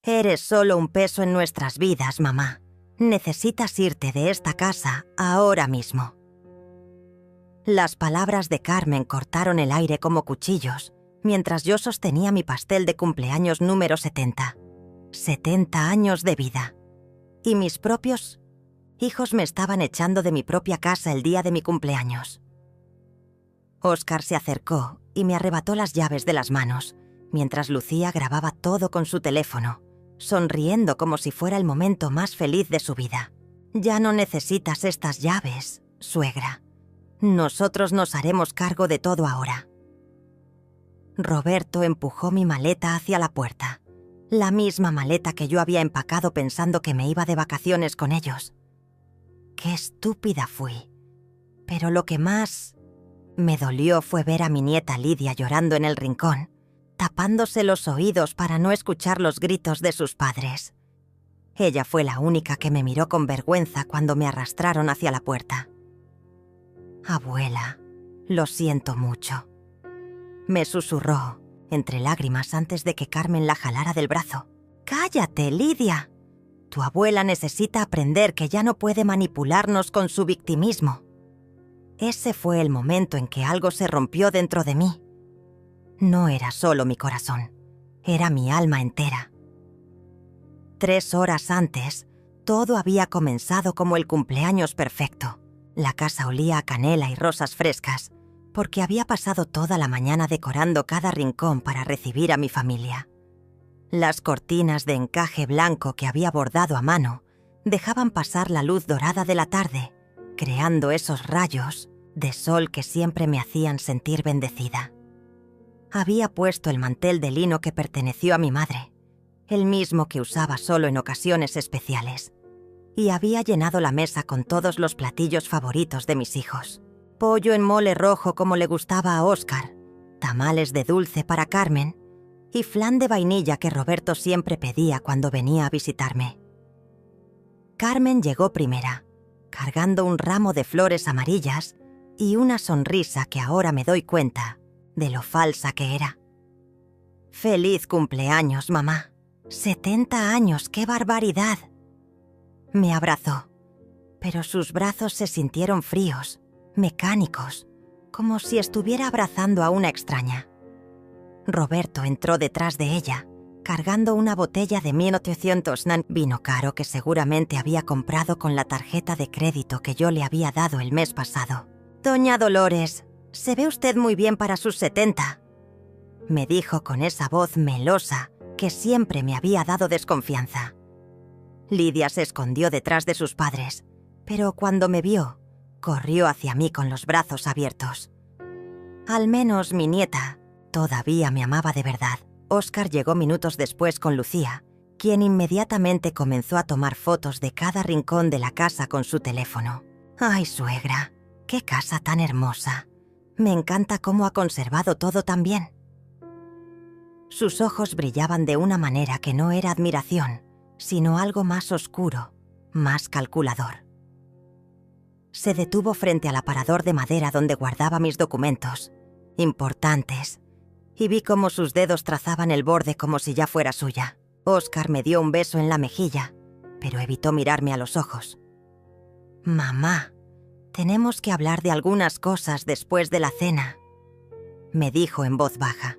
Eres solo un peso en nuestras vidas, mamá. Necesitas irte de esta casa ahora mismo. Las palabras de Carmen cortaron el aire como cuchillos, mientras yo sostenía mi pastel de cumpleaños número 70. 70 años de vida. Y mis propios hijos me estaban echando de mi propia casa el día de mi cumpleaños. Óscar se acercó y me arrebató las llaves de las manos, mientras Lucía grababa todo con su teléfono, sonriendo como si fuera el momento más feliz de su vida. Ya no necesitas estas llaves, suegra. Nosotros nos haremos cargo de todo ahora. Roberto empujó mi maleta hacia la puerta, la misma maleta que yo había empacado pensando que me iba de vacaciones con ellos. Qué estúpida fui. Pero lo que más me dolió fue ver a mi nieta Lidia llorando en el rincón, tapándose los oídos para no escuchar los gritos de sus padres. Ella fue la única que me miró con vergüenza cuando me arrastraron hacia la puerta. Abuela, lo siento mucho. Me susurró, entre lágrimas antes de que Carmen la jalara del brazo. ¡Cállate, Lidia! Tu abuela necesita aprender que ya no puede manipularnos con su victimismo. Ese fue el momento en que algo se rompió dentro de mí. No era solo mi corazón, era mi alma entera. 3 horas antes, todo había comenzado como el cumpleaños perfecto. La casa olía a canela y rosas frescas, porque había pasado toda la mañana decorando cada rincón para recibir a mi familia. Las cortinas de encaje blanco que había bordado a mano dejaban pasar la luz dorada de la tarde, creando esos rayos de sol que siempre me hacían sentir bendecida. Había puesto el mantel de lino que perteneció a mi madre, el mismo que usaba solo en ocasiones especiales, y había llenado la mesa con todos los platillos favoritos de mis hijos. Pollo en mole rojo como le gustaba a Óscar, tamales de dulce para Carmen y flan de vainilla que Roberto siempre pedía cuando venía a visitarme. Carmen llegó primera, cargando un ramo de flores amarillas y una sonrisa que ahora me doy cuenta de lo falsa que era. «Feliz cumpleaños, mamá. 70 años, qué barbaridad». Me abrazó, pero sus brazos se sintieron fríos, mecánicos, como si estuviera abrazando a una extraña. Roberto entró detrás de ella, cargando una botella de 1800 vino caro que seguramente había comprado con la tarjeta de crédito que yo le había dado el mes pasado. «Doña Dolores, se ve usted muy bien para sus 70», me dijo con esa voz melosa que siempre me había dado desconfianza. Lidia se escondió detrás de sus padres, pero cuando me vio, corrió hacia mí con los brazos abiertos. Al menos mi nieta todavía me amaba de verdad. Óscar llegó minutos después con Lucía, quien inmediatamente comenzó a tomar fotos de cada rincón de la casa con su teléfono. «Ay, suegra, qué casa tan hermosa. Me encanta cómo ha conservado todo tan bien». Sus ojos brillaban de una manera que no era admiración, sino algo más oscuro, más calculador. Se detuvo frente al aparador de madera donde guardaba mis documentos, importantes, y vi cómo sus dedos trazaban el borde como si ya fuera suya. Óscar me dio un beso en la mejilla, pero evitó mirarme a los ojos. «Mamá, tenemos que hablar de algunas cosas después de la cena», me dijo en voz baja.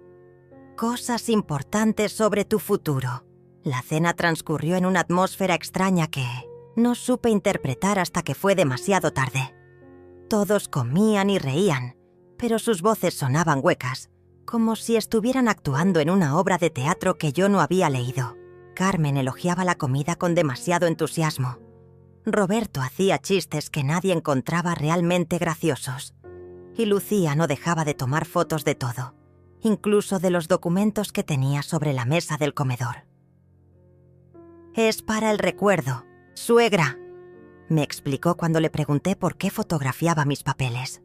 «Cosas importantes sobre tu futuro». La cena transcurrió en una atmósfera extraña que no supe interpretar hasta que fue demasiado tarde. Todos comían y reían, pero sus voces sonaban huecas, como si estuvieran actuando en una obra de teatro que yo no había leído. Carmen elogiaba la comida con demasiado entusiasmo. Roberto hacía chistes que nadie encontraba realmente graciosos. Y Lucía no dejaba de tomar fotos de todo, incluso de los documentos que tenía sobre la mesa del comedor. «Es para el recuerdo, suegra», me explicó cuando le pregunté por qué fotografiaba mis papeles.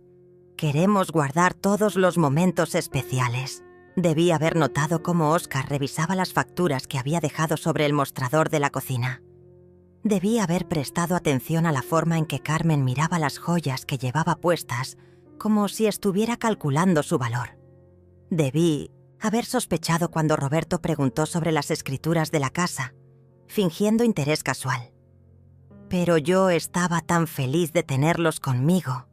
«Queremos guardar todos los momentos especiales». Debí haber notado cómo Óscar revisaba las facturas que había dejado sobre el mostrador de la cocina. Debí haber prestado atención a la forma en que Carmen miraba las joyas que llevaba puestas, como si estuviera calculando su valor. Debí haber sospechado cuando Roberto preguntó sobre las escrituras de la casa, fingiendo interés casual. Pero yo estaba tan feliz de tenerlos conmigo,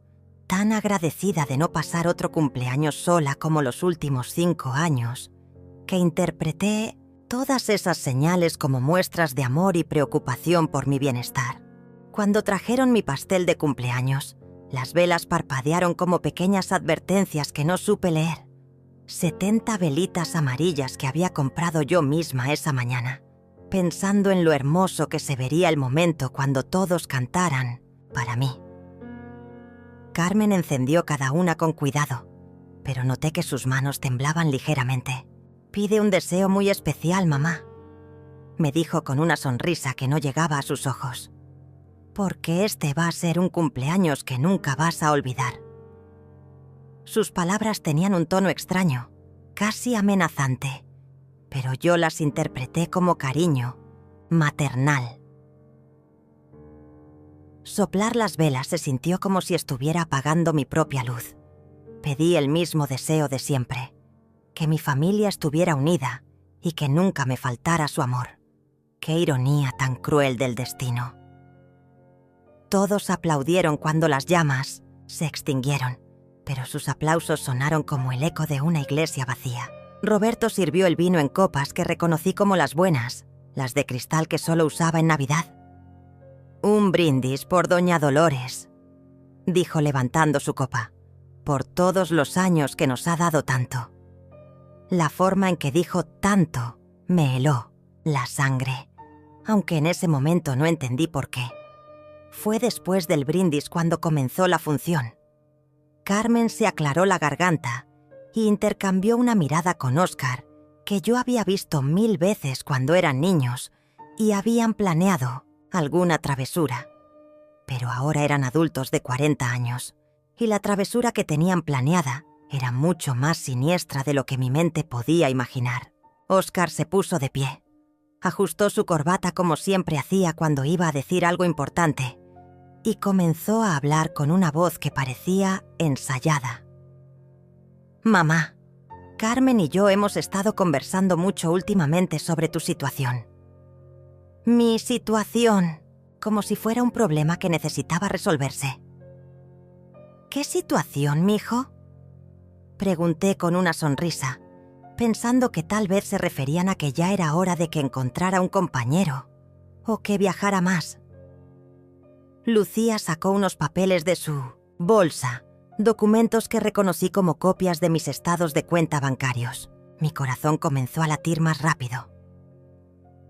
tan agradecida de no pasar otro cumpleaños sola como los últimos 5 años, que interpreté todas esas señales como muestras de amor y preocupación por mi bienestar. Cuando trajeron mi pastel de cumpleaños, las velas parpadearon como pequeñas advertencias que no supe leer. 70 velitas amarillas que había comprado yo misma esa mañana, pensando en lo hermoso que se vería el momento cuando todos cantaran para mí. Carmen encendió cada una con cuidado, pero noté que sus manos temblaban ligeramente. «Pide un deseo muy especial, mamá», me dijo con una sonrisa que no llegaba a sus ojos. «Porque este va a ser un cumpleaños que nunca vas a olvidar». Sus palabras tenían un tono extraño, casi amenazante, pero yo las interpreté como cariño, maternal. Soplar las velas se sintió como si estuviera apagando mi propia luz. Pedí el mismo deseo de siempre, que mi familia estuviera unida y que nunca me faltara su amor. Qué ironía tan cruel del destino. Todos aplaudieron cuando las llamas se extinguieron, pero sus aplausos sonaron como el eco de una iglesia vacía. Roberto sirvió el vino en copas que reconocí como las buenas, las de cristal que solo usaba en Navidad. «Un brindis por Doña Dolores», dijo levantando su copa, «por todos los años que nos ha dado tanto». La forma en que dijo tanto me heló la sangre, aunque en ese momento no entendí por qué. Fue después del brindis cuando comenzó la función. Carmen se aclaró la garganta e intercambió una mirada con Óscar, que yo había visto 1000 veces cuando eran niños y habían planeado alguna travesura. Pero ahora eran adultos de 40 años, y la travesura que tenían planeada era mucho más siniestra de lo que mi mente podía imaginar. Óscar se puso de pie. Ajustó su corbata como siempre hacía cuando iba a decir algo importante y comenzó a hablar con una voz que parecía ensayada. «Mamá, Carmen y yo hemos estado conversando mucho últimamente sobre tu situación». «Mi situación», como si fuera un problema que necesitaba resolverse. «¿Qué situación, mijo?», pregunté con una sonrisa, pensando que tal vez se referían a que ya era hora de que encontrara un compañero o que viajara más. Lucía sacó unos papeles de su bolsa, documentos que reconocí como copias de mis estados de cuenta bancarios. Mi corazón comenzó a latir más rápido.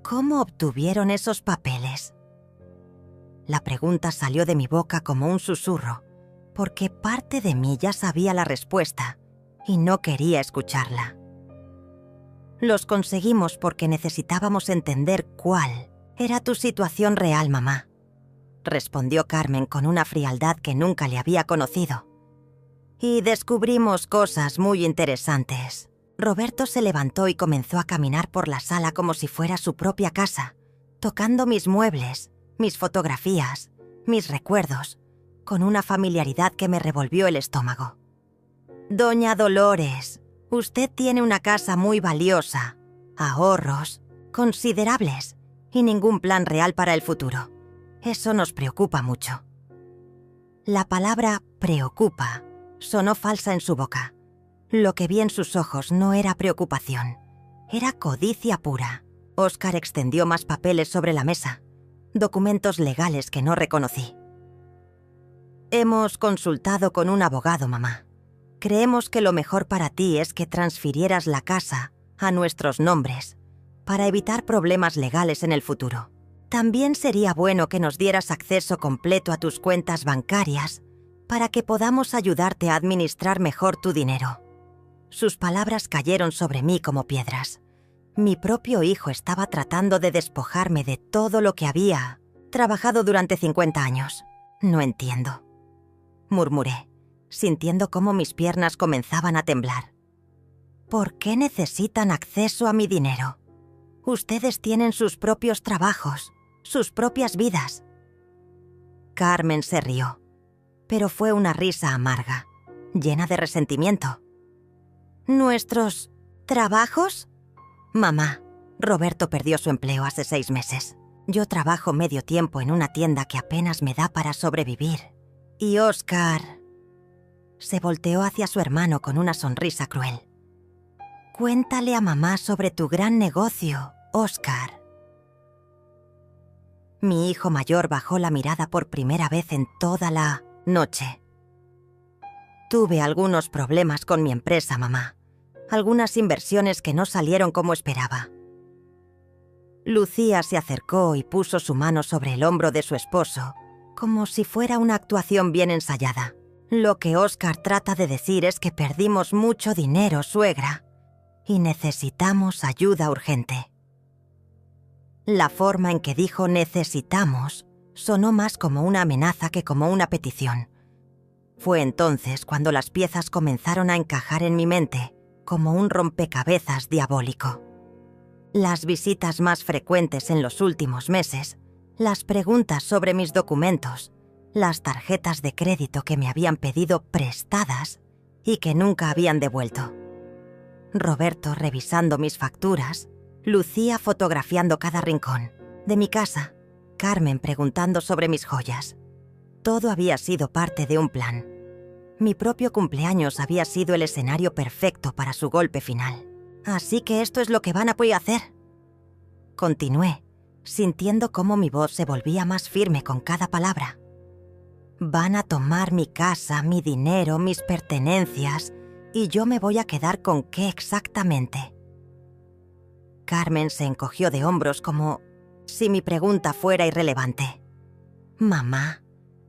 «¿Cómo obtuvieron esos papeles?». La pregunta salió de mi boca como un susurro, porque parte de mí ya sabía la respuesta y no quería escucharla. «Los conseguimos porque necesitábamos entender cuál era tu situación real, mamá», respondió Carmen con una frialdad que nunca le había conocido. «Y descubrimos cosas muy interesantes». Roberto se levantó y comenzó a caminar por la sala como si fuera su propia casa, tocando mis muebles, mis fotografías, mis recuerdos, con una familiaridad que me revolvió el estómago. «Doña Dolores, usted tiene una casa muy valiosa, ahorros considerables y ningún plan real para el futuro. Eso nos preocupa mucho». La palabra «preocupa» sonó falsa en su boca. Lo que vi en sus ojos no era preocupación, era codicia pura. Óscar extendió más papeles sobre la mesa, documentos legales que no reconocí. «Hemos consultado con un abogado, mamá. Creemos que lo mejor para ti es que transfirieras la casa a nuestros nombres para evitar problemas legales en el futuro. También sería bueno que nos dieras acceso completo a tus cuentas bancarias para que podamos ayudarte a administrar mejor tu dinero». Sus palabras cayeron sobre mí como piedras. Mi propio hijo estaba tratando de despojarme de todo lo que había trabajado durante 50 años. «No entiendo», murmuré, sintiendo cómo mis piernas comenzaban a temblar. «¿Por qué necesitan acceso a mi dinero? Ustedes tienen sus propios trabajos, sus propias vidas». Carmen se rió, pero fue una risa amarga, llena de resentimiento. «Nuestros ¿Trabajos? Mamá, Roberto perdió su empleo hace 6 meses. Yo trabajo medio tiempo en una tienda que apenas me da para sobrevivir. Y Oscar... Se volteó hacia su hermano con una sonrisa cruel. Cuéntale a mamá sobre tu gran negocio, Oscar. Mi hijo mayor bajó la mirada por primera vez en toda la noche. Tuve algunos problemas con mi empresa, mamá. Algunas inversiones que no salieron como esperaba. Lucía se acercó y puso su mano sobre el hombro de su esposo, como si fuera una actuación bien ensayada. Lo que Oscar trata de decir es que perdimos mucho dinero, suegra, y necesitamos ayuda urgente. La forma en que dijo necesitamos sonó más como una amenaza que como una petición. Fue entonces cuando las piezas comenzaron a encajar en mi mente como un rompecabezas diabólico. Las visitas más frecuentes en los últimos meses, las preguntas sobre mis documentos, las tarjetas de crédito que me habían pedido prestadas y que nunca habían devuelto. Roberto revisando mis facturas, Lucía fotografiando cada rincón de mi casa, Carmen preguntando sobre mis joyas. Todo había sido parte de un plan. Mi propio cumpleaños había sido el escenario perfecto para su golpe final. Así que esto es lo que van a poder hacer. Continué, sintiendo cómo mi voz se volvía más firme con cada palabra. Van a tomar mi casa, mi dinero, mis pertenencias, y yo me voy a quedar con qué exactamente. Carmen se encogió de hombros como si mi pregunta fuera irrelevante. Mamá,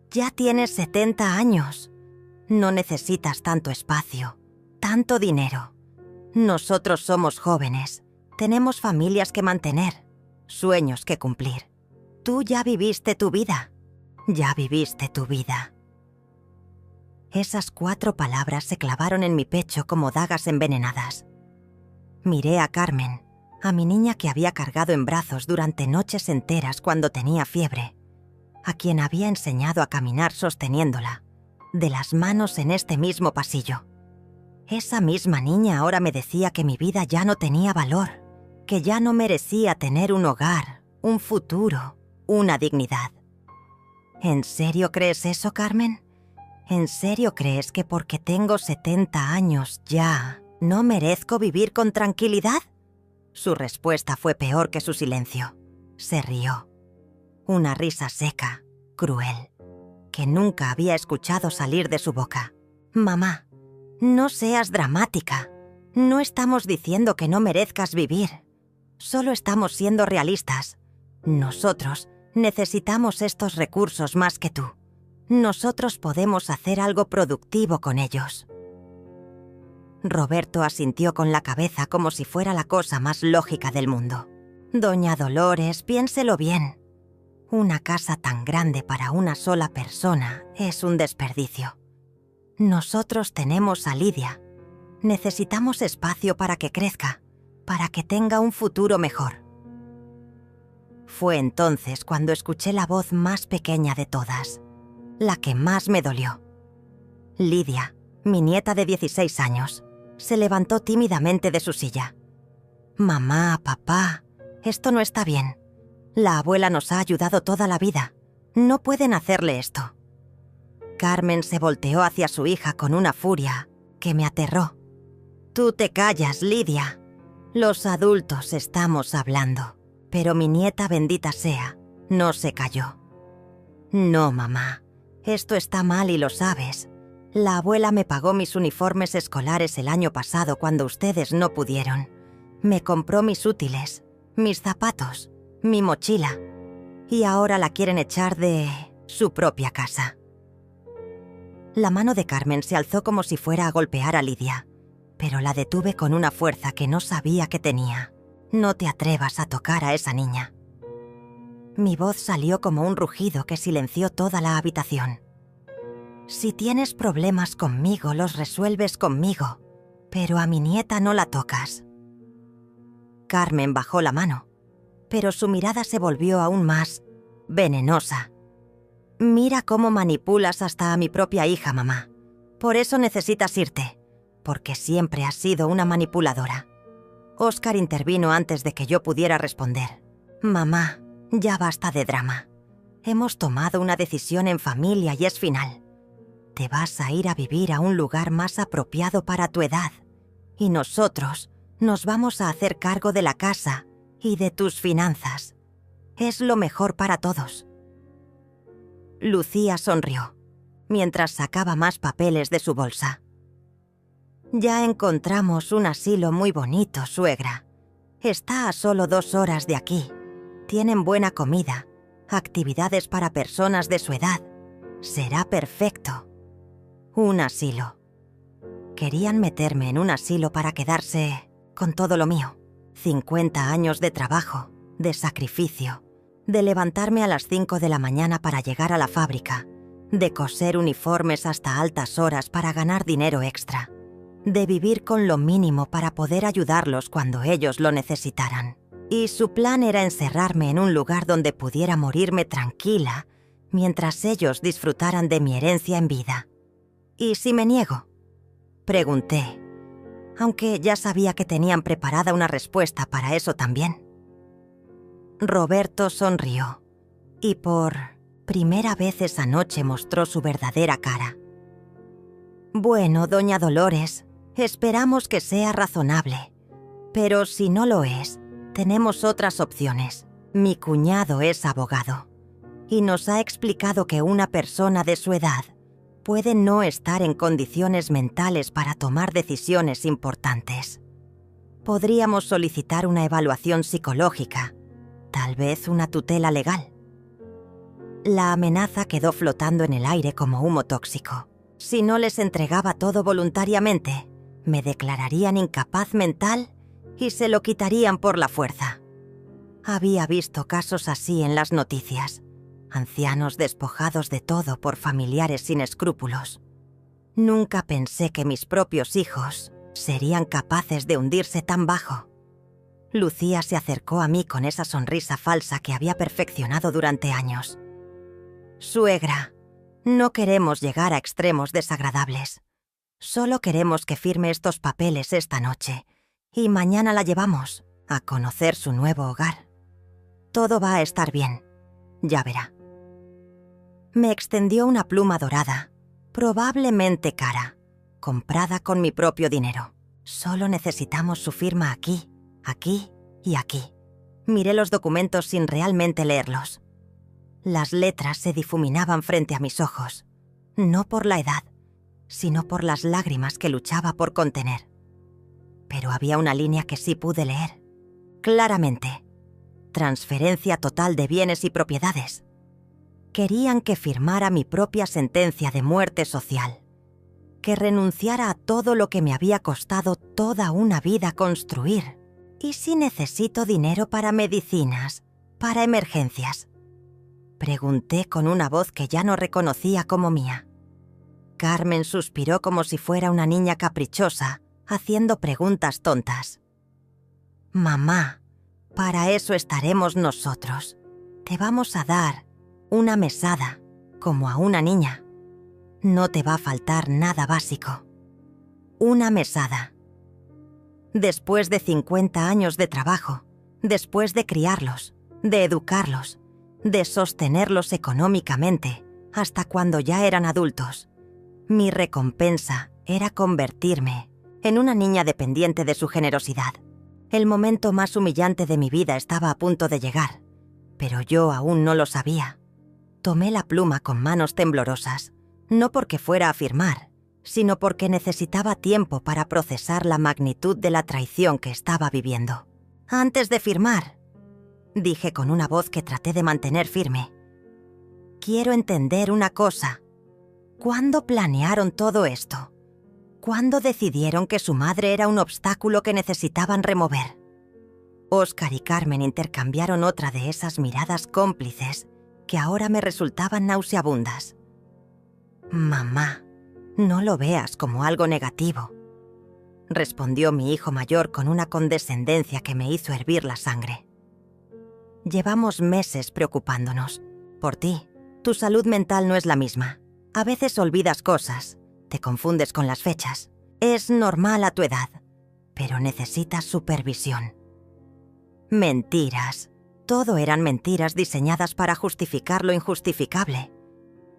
ya tienes 70 años. No necesitas tanto espacio, tanto dinero. Nosotros somos jóvenes, tenemos familias que mantener, sueños que cumplir. Tú ya viviste tu vida. Ya viviste tu vida. Esas 4 palabras se clavaron en mi pecho como dagas envenenadas. Miré a Carmen, a mi niña que había cargado en brazos durante noches enteras cuando tenía fiebre, a quien había enseñado a caminar sosteniéndola, de las manos en este mismo pasillo. Esa misma niña ahora me decía que mi vida ya no tenía valor, que ya no merecía tener un hogar, un futuro, una dignidad. ¿En serio crees eso, Carmen? ¿En serio crees que porque tengo 70 años ya no merezco vivir con tranquilidad? Su respuesta fue peor que su silencio. Se rió. Una risa seca, cruel, que nunca había escuchado salir de su boca. Mamá, no seas dramática. No estamos diciendo que no merezcas vivir. Solo estamos siendo realistas. Nosotros necesitamos estos recursos más que tú. Nosotros podemos hacer algo productivo con ellos. Roberto asintió con la cabeza como si fuera la cosa más lógica del mundo. Doña Dolores, piénselo bien. Una casa tan grande para una sola persona es un desperdicio. Nosotros tenemos a Lidia. Necesitamos espacio para que crezca, para que tenga un futuro mejor. Fue entonces cuando escuché la voz más pequeña de todas, la que más me dolió. Lidia, mi nieta de 16 años, se levantó tímidamente de su silla. Mamá, papá, esto no está bien. La abuela nos ha ayudado toda la vida. No pueden hacerle esto. Carmen se volteó hacia su hija con una furia que me aterró. Tú te callas, Lidia. Los adultos estamos hablando. Pero mi nieta, bendita sea, no se calló. No, mamá. Esto está mal y lo sabes. La abuela me pagó mis uniformes escolares el año pasado cuando ustedes no pudieron. Me compró mis útiles, mis zapatos, mi mochila. Y ahora la quieren echar de su propia casa. La mano de Carmen se alzó como si fuera a golpear a Lidia, pero la detuve con una fuerza que no sabía que tenía. No te atrevas a tocar a esa niña. Mi voz salió como un rugido que silenció toda la habitación. Si tienes problemas conmigo, los resuelves conmigo, pero a mi nieta no la tocas. Carmen bajó la mano, pero su mirada se volvió aún más venenosa. Mira cómo manipulas hasta a mi propia hija, mamá. Por eso necesitas irte, porque siempre has sido una manipuladora. Óscar intervino antes de que yo pudiera responder. Mamá, ya basta de drama. Hemos tomado una decisión en familia y es final. Te vas a ir a vivir a un lugar más apropiado para tu edad. Y nosotros nos vamos a hacer cargo de la casa y de tus finanzas. Es lo mejor para todos. Lucía sonrió, mientras sacaba más papeles de su bolsa. Ya encontramos un asilo muy bonito, suegra. Está a solo 2 horas de aquí. Tienen buena comida, actividades para personas de su edad. Será perfecto. Un asilo. Querían meterme en un asilo para quedarse con todo lo mío. 50 años de trabajo, de sacrificio, de levantarme a las 5 de la mañana para llegar a la fábrica, de coser uniformes hasta altas horas para ganar dinero extra, de vivir con lo mínimo para poder ayudarlos cuando ellos lo necesitaran. Y su plan era encerrarme en un lugar donde pudiera morirme tranquila mientras ellos disfrutaran de mi herencia en vida. ¿Y si me niego?, pregunté, aunque ya sabía que tenían preparada una respuesta para eso también. Roberto sonrió y por primera vez esa noche mostró su verdadera cara. Bueno, doña Dolores, esperamos que sea razonable, pero si no lo es, tenemos otras opciones. Mi cuñado es abogado y nos ha explicado que una persona de su edad puede no estar en condiciones mentales para tomar decisiones importantes. Podríamos solicitar una evaluación psicológica, tal vez una tutela legal. La amenaza quedó flotando en el aire como humo tóxico. Si no les entregaba todo voluntariamente, me declararían incapaz mental y se lo quitarían por la fuerza. Había visto casos así en las noticias. Ancianos despojados de todo por familiares sin escrúpulos. Nunca pensé que mis propios hijos serían capaces de hundirse tan bajo. Lucía se acercó a mí con esa sonrisa falsa que había perfeccionado durante años. Suegra, no queremos llegar a extremos desagradables. Solo queremos que firme estos papeles esta noche y mañana la llevamos a conocer su nuevo hogar. Todo va a estar bien, ya verá. Me extendió una pluma dorada, probablemente cara, comprada con mi propio dinero. Solo necesitamos su firma aquí, aquí y aquí. Miré los documentos sin realmente leerlos. Las letras se difuminaban frente a mis ojos, no por la edad, sino por las lágrimas que luchaba por contener. Pero había una línea que sí pude leer, claramente. Transferencia total de bienes y propiedades. Querían que firmara mi propia sentencia de muerte social, que renunciara a todo lo que me había costado toda una vida construir. ¿Y si necesito dinero para medicinas, para emergencias?, pregunté con una voz que ya no reconocía como mía. Carmen suspiró como si fuera una niña caprichosa, haciendo preguntas tontas. Mamá, para eso estaremos nosotros. Te vamos a dar una mesada, como a una niña. No te va a faltar nada básico. Una mesada. Después de 50 años de trabajo, después de criarlos, de educarlos, de sostenerlos económicamente, hasta cuando ya eran adultos, mi recompensa era convertirme en una niña dependiente de su generosidad. El momento más humillante de mi vida estaba a punto de llegar, pero yo aún no lo sabía. Tomé la pluma con manos temblorosas, no porque fuera a firmar, sino porque necesitaba tiempo para procesar la magnitud de la traición que estaba viviendo. Antes de firmar, dije con una voz que traté de mantener firme, quiero entender una cosa. ¿Cuándo planearon todo esto? ¿Cuándo decidieron que su madre era un obstáculo que necesitaban remover? Óscar y Carmen intercambiaron otra de esas miradas cómplices que ahora me resultaban nauseabundas. Mamá, no lo veas como algo negativo, respondió mi hijo mayor con una condescendencia que me hizo hervir la sangre. Llevamos meses preocupándonos. Por ti, tu salud mental no es la misma. A veces olvidas cosas, te confundes con las fechas. Es normal a tu edad. pero necesitas supervisión. Mentiras. Todo eran mentiras diseñadas para justificar lo injustificable.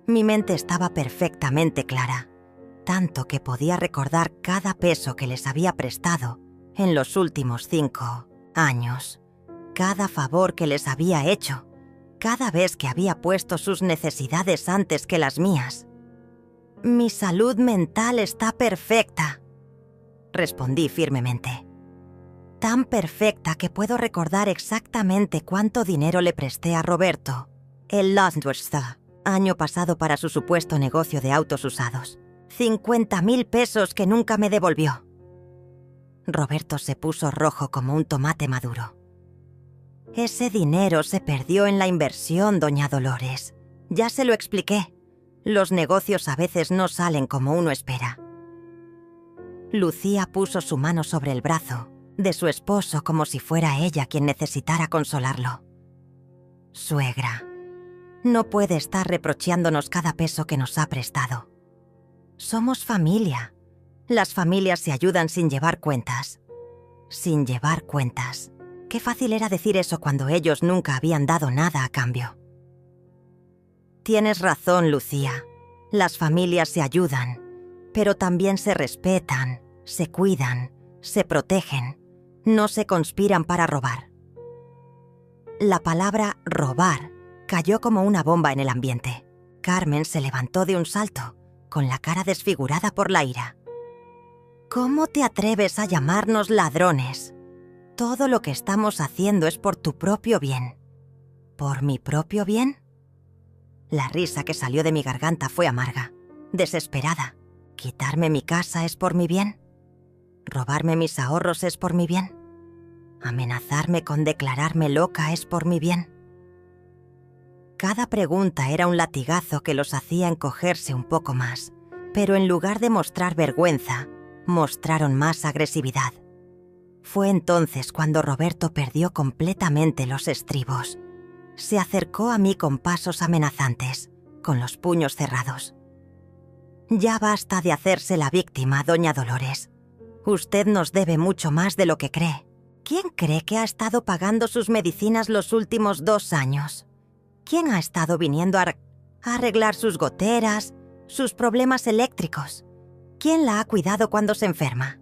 Mi mente estaba perfectamente clara, tanto que podía recordar cada peso que les había prestado en los últimos 5 años, cada favor que les había hecho, cada vez que había puesto sus necesidades antes que las mías. Mi salud mental está perfecta, respondí firmemente. Tan perfecta que puedo recordar exactamente cuánto dinero le presté a Roberto, el Landwirtschaft, año pasado para su supuesto negocio de autos usados. 50.000 pesos que nunca me devolvió. Roberto se puso rojo como un tomate maduro. Ese dinero se perdió en la inversión, doña Dolores. Ya se lo expliqué. Los negocios a veces no salen como uno espera. Lucía puso su mano sobre el brazo de su esposo como si fuera ella quien necesitara consolarlo. Suegra, no puede estar reprochándonos cada peso que nos ha prestado. Somos familia. Las familias se ayudan sin llevar cuentas. Sin llevar cuentas. Qué fácil era decir eso cuando ellos nunca habían dado nada a cambio. Tienes razón, Lucía. Las familias se ayudan, pero también se respetan, se cuidan, se protegen. No se conspiran para robar. La palabra robar cayó como una bomba en el ambiente. Carmen se levantó de un salto, con la cara desfigurada por la ira. ¿Cómo te atreves a llamarnos ladrones? Todo lo que estamos haciendo es por tu propio bien. ¿Por mi propio bien? La risa que salió de mi garganta fue amarga, desesperada. ¿Quitarme mi casa es por mi bien? ¿Robarme mis ahorros es por mi bien? ¿Amenazarme con declararme loca es por mi bien? Cada pregunta era un latigazo que los hacía encogerse un poco más, pero en lugar de mostrar vergüenza, mostraron más agresividad. Fue entonces cuando Roberto perdió completamente los estribos. Se acercó a mí con pasos amenazantes, con los puños cerrados. Ya basta de hacerse la víctima, doña Dolores. Usted nos debe mucho más de lo que cree. ¿Quién cree que ha estado pagando sus medicinas los últimos 2 años? ¿Quién ha estado viniendo a arreglar sus goteras, sus problemas eléctricos? ¿Quién la ha cuidado cuando se enferma?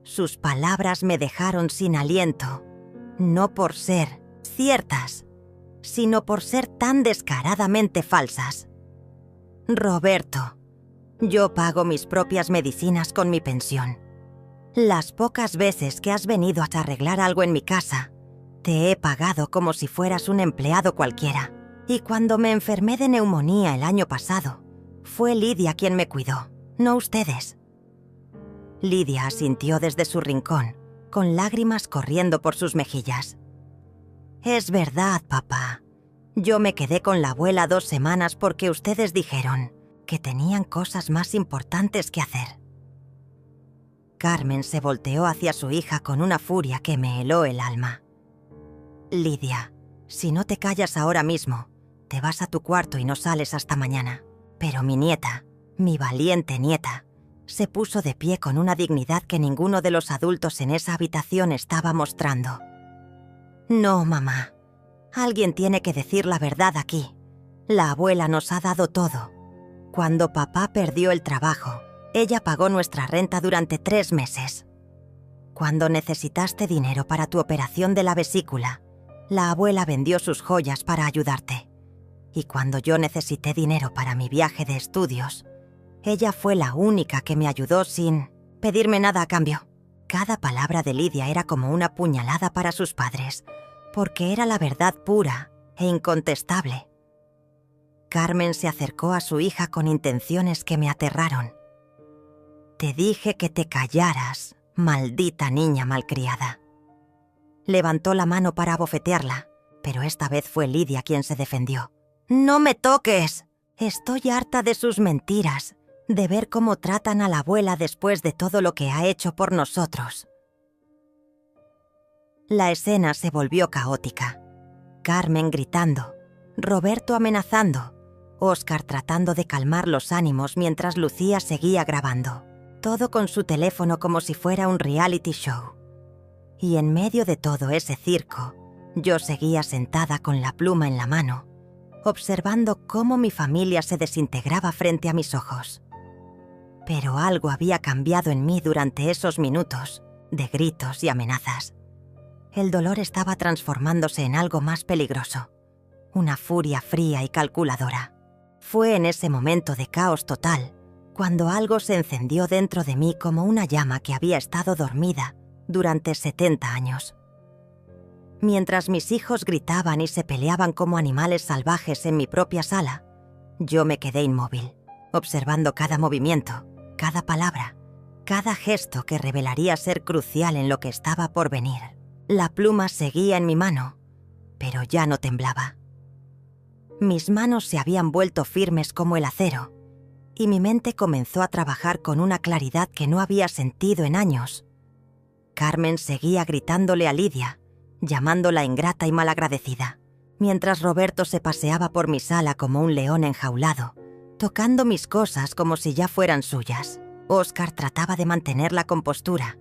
Sus palabras me dejaron sin aliento, no por ser ciertas, sino por ser tan descaradamente falsas. Roberto, yo pago mis propias medicinas con mi pensión. Las pocas veces que has venido a arreglar algo en mi casa, te he pagado como si fueras un empleado cualquiera. Y cuando me enfermé de neumonía el año pasado, fue Lidia quien me cuidó, no ustedes. Lidia asintió desde su rincón, con lágrimas corriendo por sus mejillas. Es verdad, papá. Yo me quedé con la abuela 2 semanas porque ustedes dijeron que tenían cosas más importantes que hacer. Carmen se volteó hacia su hija con una furia que me heló el alma. Lidia, si no te callas ahora mismo, te vas a tu cuarto y no sales hasta mañana. Pero mi nieta, mi valiente nieta, se puso de pie con una dignidad que ninguno de los adultos en esa habitación estaba mostrando. No, mamá. Alguien tiene que decir la verdad aquí. La abuela nos ha dado todo. Cuando papá perdió el trabajo, ella pagó nuestra renta durante 3 meses. Cuando necesitaste dinero para tu operación de la vesícula, la abuela vendió sus joyas para ayudarte. Y cuando yo necesité dinero para mi viaje de estudios, ella fue la única que me ayudó sin pedirme nada a cambio. Cada palabra de Lidia era como una puñalada para sus padres, porque era la verdad pura e incontestable. Carmen se acercó a su hija con intenciones que me aterraron. Te dije que te callaras, maldita niña malcriada. Levantó la mano para abofetearla, pero esta vez fue Lidia quien se defendió. ¡No me toques! Estoy harta de sus mentiras, de ver cómo tratan a la abuela después de todo lo que ha hecho por nosotros. La escena se volvió caótica. Carmen gritando, Roberto amenazando, Óscar tratando de calmar los ánimos mientras Lucía seguía grabando. todo con su teléfono como si fuera un reality show. Y en medio de todo ese circo, yo seguía sentada con la pluma en la mano, observando cómo mi familia se desintegraba frente a mis ojos. Pero algo había cambiado en mí durante esos minutos de gritos y amenazas. El dolor estaba transformándose en algo más peligroso, una furia fría y calculadora. Fue en ese momento de caos total cuando algo se encendió dentro de mí como una llama que había estado dormida durante 70 años. Mientras mis hijos gritaban y se peleaban como animales salvajes en mi propia sala, yo me quedé inmóvil, observando cada movimiento, cada palabra, cada gesto que revelaría ser crucial en lo que estaba por venir. La pluma seguía en mi mano, pero ya no temblaba. Mis manos se habían vuelto firmes como el acero, y mi mente comenzó a trabajar con una claridad que no había sentido en años. Carmen seguía gritándole a Lidia, llamándola ingrata y malagradecida, mientras Roberto se paseaba por mi sala como un león enjaulado, tocando mis cosas como si ya fueran suyas. Óscar trataba de mantener la compostura,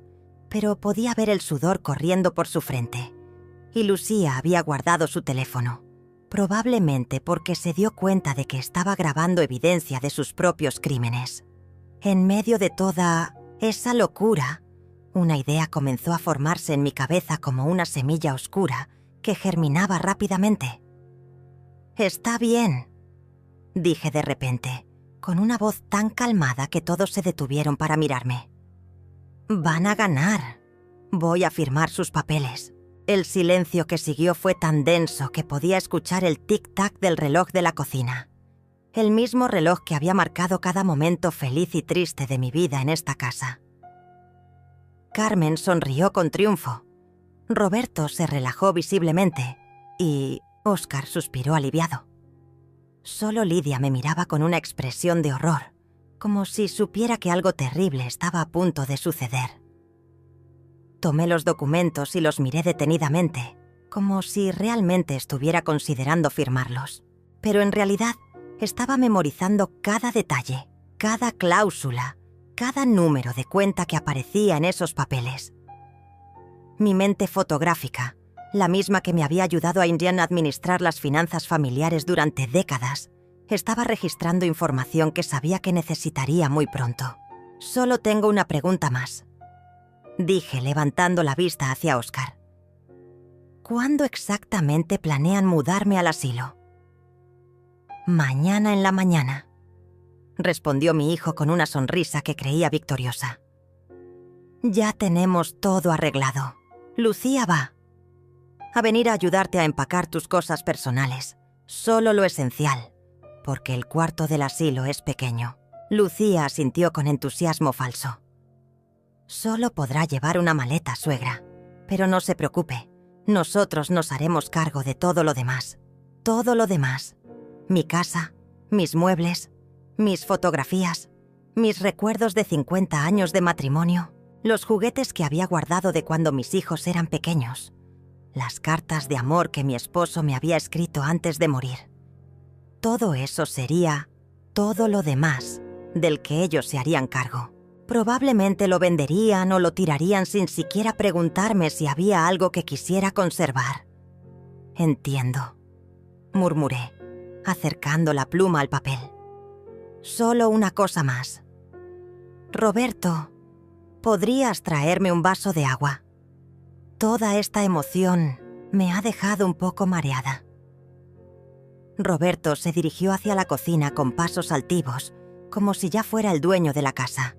pero podía ver el sudor corriendo por su frente. Y Lucía había guardado su teléfono, probablemente porque se dio cuenta de que estaba grabando evidencia de sus propios crímenes. En medio de toda esa locura, una idea comenzó a formarse en mi cabeza como una semilla oscura que germinaba rápidamente. «Está bien», dije de repente, con una voz tan calmada que todos se detuvieron para mirarme. «Van a ganar. Voy a firmar sus papeles». El silencio que siguió fue tan denso que podía escuchar el tic-tac del reloj de la cocina. El mismo reloj que había marcado cada momento feliz y triste de mi vida en esta casa. Carmen sonrió con triunfo. Roberto se relajó visiblemente y Óscar suspiró aliviado. Solo Lidia me miraba con una expresión de horror, como si supiera que algo terrible estaba a punto de suceder. Tomé los documentos y los miré detenidamente, como si realmente estuviera considerando firmarlos. Pero en realidad estaba memorizando cada detalle, cada cláusula, cada número de cuenta que aparecía en esos papeles. Mi mente fotográfica, la misma que me había ayudado a Indian a administrar las finanzas familiares durante décadas, estaba registrando información que sabía que necesitaría muy pronto. «Solo tengo una pregunta más», dije levantando la vista hacia Óscar. «¿Cuándo exactamente planean mudarme al asilo?» «Mañana en la mañana», respondió mi hijo con una sonrisa que creía victoriosa. «Ya tenemos todo arreglado. Lucía va a venir a ayudarte a empacar tus cosas personales, solo lo esencial, porque el cuarto del asilo es pequeño». Lucía asintió con entusiasmo falso. «Solo podrá llevar una maleta, suegra. Pero no se preocupe, nosotros nos haremos cargo de todo lo demás. Todo lo demás. Mi casa, mis muebles, mis fotografías, mis recuerdos de 50 años de matrimonio, los juguetes que había guardado de cuando mis hijos eran pequeños, las cartas de amor que mi esposo me había escrito antes de morir. Todo eso sería todo lo demás del que ellos se harían cargo. Probablemente lo venderían o lo tirarían sin siquiera preguntarme si había algo que quisiera conservar». «Entiendo», murmuré, acercando la pluma al papel. «Solo una cosa más. Roberto, ¿podrías traerme un vaso de agua? Toda esta emoción me ha dejado un poco mareada». Roberto se dirigió hacia la cocina con pasos altivos, como si ya fuera el dueño de la casa.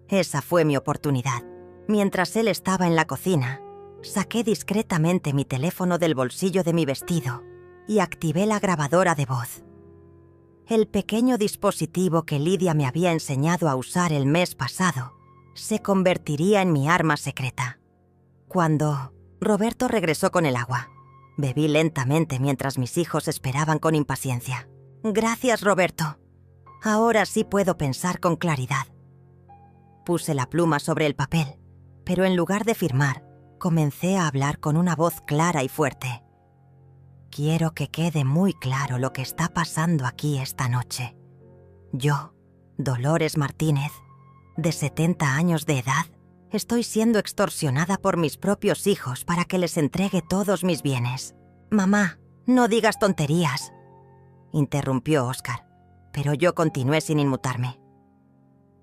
Esa fue mi oportunidad. Mientras él estaba en la cocina, saqué discretamente mi teléfono del bolsillo de mi vestido y activé la grabadora de voz. El pequeño dispositivo que Lidia me había enseñado a usar el mes pasado se convertiría en mi arma secreta. Cuando Roberto regresó con el agua, bebí lentamente mientras mis hijos esperaban con impaciencia. «Gracias, Roberto. Ahora sí puedo pensar con claridad». Puse la pluma sobre el papel, pero en lugar de firmar, comencé a hablar con una voz clara y fuerte. «Quiero que quede muy claro lo que está pasando aquí esta noche. Yo, Dolores Martínez, de 70 años de edad, estoy siendo extorsionada por mis propios hijos para que les entregue todos mis bienes. Mamá, no digas tonterías, interrumpió Óscar, pero yo continué sin inmutarme.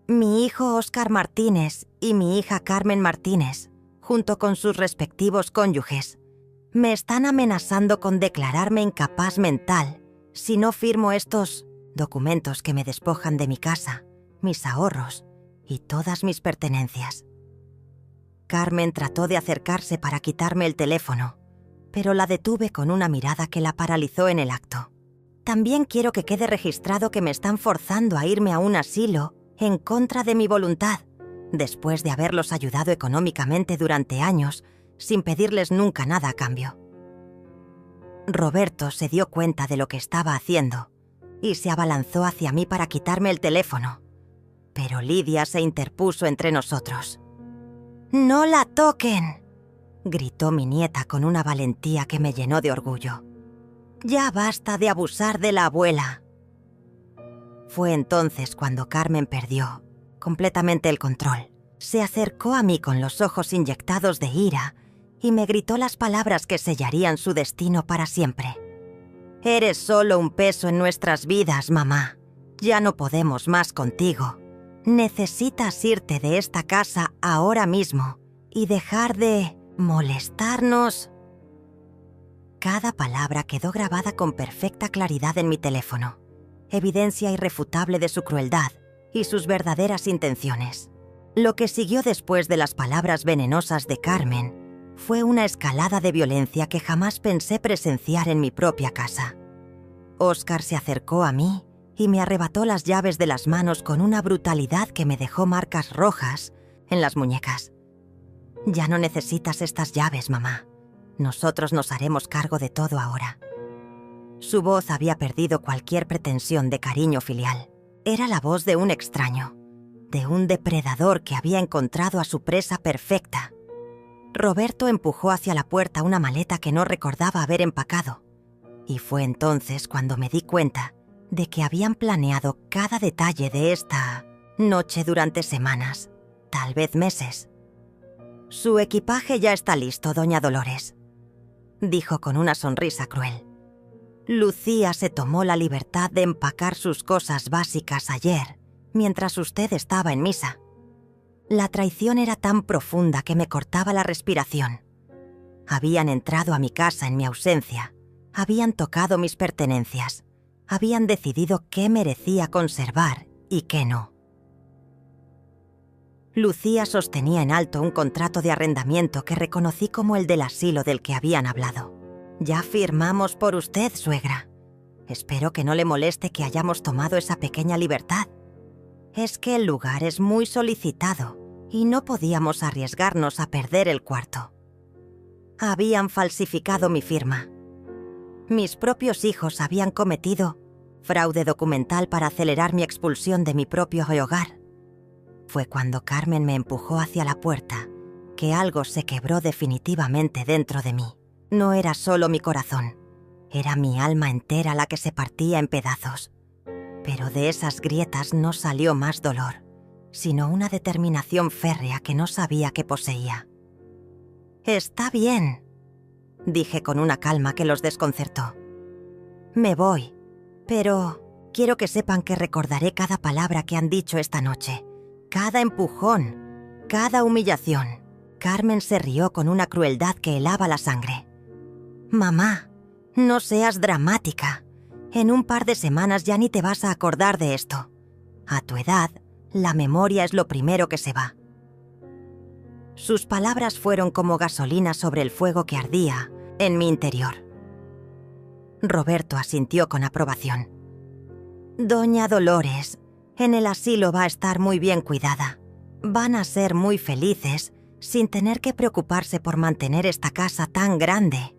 Mi hijo Óscar Martínez y mi hija Carmen Martínez, junto con sus respectivos cónyuges, me están amenazando con declararme incapaz mental si no firmo estos documentos que me despojan de mi casa, mis ahorros y todas mis pertenencias. Carmen trató de acercarse para quitarme el teléfono, pero la detuve con una mirada que la paralizó en el acto. También quiero que quede registrado que me están forzando a irme a un asilo en contra de mi voluntad, después de haberlos ayudado económicamente durante años, sin pedirles nunca nada a cambio. Roberto se dio cuenta de lo que estaba haciendo y se abalanzó hacia mí para quitarme el teléfono, pero Lidia se interpuso entre nosotros. «¡No la toquen!», gritó mi nieta con una valentía que me llenó de orgullo. «Ya basta de abusar de la abuela». Fue entonces cuando Carmen perdió completamente el control. Se acercó a mí con los ojos inyectados de ira y me gritó las palabras que sellarían su destino para siempre. «Eres solo un peso en nuestras vidas, mamá. Ya no podemos más contigo. Necesitas irte de esta casa ahora mismo y dejar de molestarnos». Cada palabra quedó grabada con perfecta claridad en mi teléfono, evidencia irrefutable de su crueldad y sus verdaderas intenciones. Lo que siguió después de las palabras venenosas de Carmen fue una escalada de violencia que jamás pensé presenciar en mi propia casa. Óscar se acercó a mí y me arrebató las llaves de las manos con una brutalidad que me dejó marcas rojas en las muñecas. «Ya no necesitas estas llaves, mamá. Nosotros nos haremos cargo de todo ahora». Su voz había perdido cualquier pretensión de cariño filial. Era la voz de un extraño, de un depredador que había encontrado a su presa perfecta. Roberto empujó hacia la puerta una maleta que no recordaba haber empacado, y fue entonces cuando me di cuenta de que habían planeado cada detalle de esta noche durante semanas, tal vez meses. «Su equipaje ya está listo, doña Dolores», dijo con una sonrisa cruel. «Lucía se tomó la libertad de empacar sus cosas básicas ayer, mientras usted estaba en misa. La traición era tan profunda que me cortaba la respiración. Habían entrado a mi casa en mi ausencia, habían tocado mis pertenencias, habían decidido qué merecía conservar y qué no». Lucía sostenía en alto un contrato de arrendamiento que reconocí como el del asilo del que habían hablado. «Ya firmamos por usted, suegra. Espero que no le moleste que hayamos tomado esa pequeña libertad. Es que el lugar es muy solicitado y no podíamos arriesgarnos a perder el cuarto». Habían falsificado mi firma. Mis propios hijos habían cometido fraude documental para acelerar mi expulsión de mi propio hogar. Fue cuando Carmen me empujó hacia la puerta que algo se quebró definitivamente dentro de mí. No era solo mi corazón, era mi alma entera la que se partía en pedazos. Pero de esas grietas no salió más dolor, sino una determinación férrea que no sabía que poseía. «Está bien», dije con una calma que los desconcertó. «Me voy, pero quiero que sepan que recordaré cada palabra que han dicho esta noche, cada empujón, cada humillación». Carmen se rió con una crueldad que helaba la sangre. «Mamá, no seas dramática. En un par de semanas ya ni te vas a acordar de esto. A tu edad, la memoria es lo primero que se va». Sus palabras fueron como gasolina sobre el fuego que ardía en mi interior. Roberto asintió con aprobación. «Doña Dolores, en el asilo va a estar muy bien cuidada. Van a ser muy felices sin tener que preocuparse por mantener esta casa tan grande.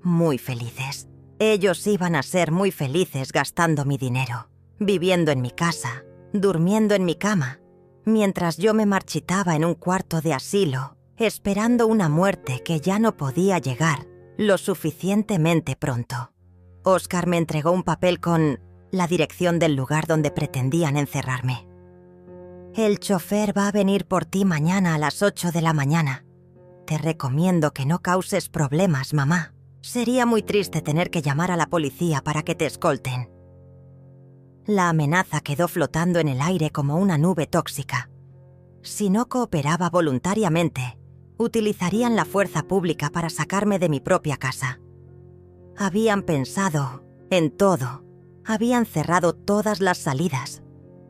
Muy felices. Ellos iban a ser muy felices gastando mi dinero, viviendo en mi casa, durmiendo en mi cama, mientras yo me marchitaba en un cuarto de asilo, esperando una muerte que ya no podía llegar lo suficientemente pronto». Óscar me entregó un papel con la dirección del lugar donde pretendían encerrarme. El chofer va a venir por ti mañana a las 8 de la mañana. Te recomiendo que no causes problemas, mamá. Sería muy triste tener que llamar a la policía para que te escolten. La amenaza quedó flotando en el aire como una nube tóxica. Si no cooperaba voluntariamente, utilizarían la fuerza pública para sacarme de mi propia casa. Habían pensado en todo. Habían cerrado todas las salidas.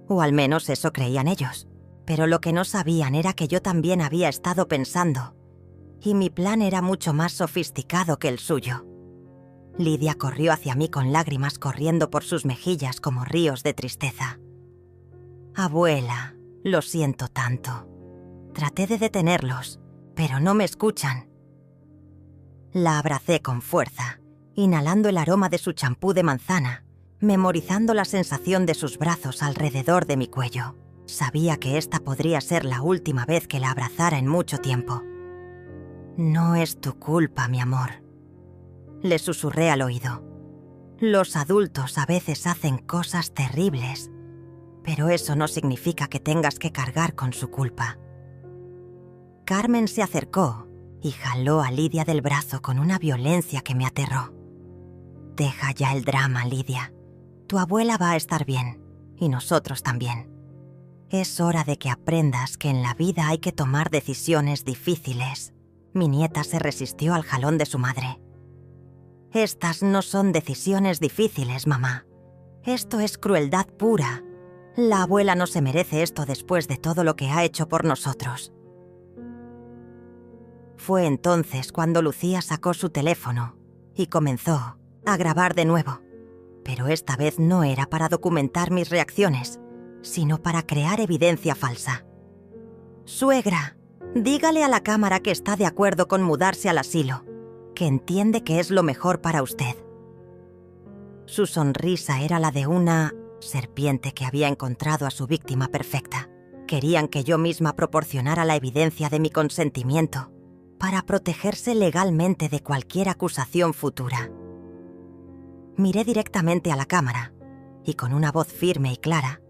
O al menos eso creían ellos. Pero lo que no sabían era que yo también había estado pensando. Y mi plan era mucho más sofisticado que el suyo. Lidia corrió hacia mí con lágrimas corriendo por sus mejillas como ríos de tristeza. Abuela, lo siento tanto. Traté de detenerlos, pero no me escuchan. La abracé con fuerza, inhalando el aroma de su champú de manzana, memorizando la sensación de sus brazos alrededor de mi cuello. Sabía que esta podría ser la última vez que la abrazara en mucho tiempo. No es tu culpa, mi amor. Le susurré al oído. Los adultos a veces hacen cosas terribles, pero eso no significa que tengas que cargar con su culpa. Carmen se acercó y jaló a Lidia del brazo con una violencia que me aterró. Deja ya el drama, Lidia. Tu abuela va a estar bien, y nosotros también. Es hora de que aprendas que en la vida hay que tomar decisiones difíciles. Mi nieta se resistió al jalón de su madre. Estas no son decisiones difíciles, mamá. Esto es crueldad pura. La abuela no se merece esto después de todo lo que ha hecho por nosotros. Fue entonces cuando Lucía sacó su teléfono y comenzó a grabar de nuevo. Pero esta vez no era para documentar mis reacciones, sino para crear evidencia falsa. Suegra, dígale a la cámara que está de acuerdo con mudarse al asilo, que entiende que es lo mejor para usted. Su sonrisa era la de una serpiente que había encontrado a su víctima perfecta. Querían que yo misma proporcionara la evidencia de mi consentimiento para protegerse legalmente de cualquier acusación futura. Miré directamente a la cámara y con una voz firme y clara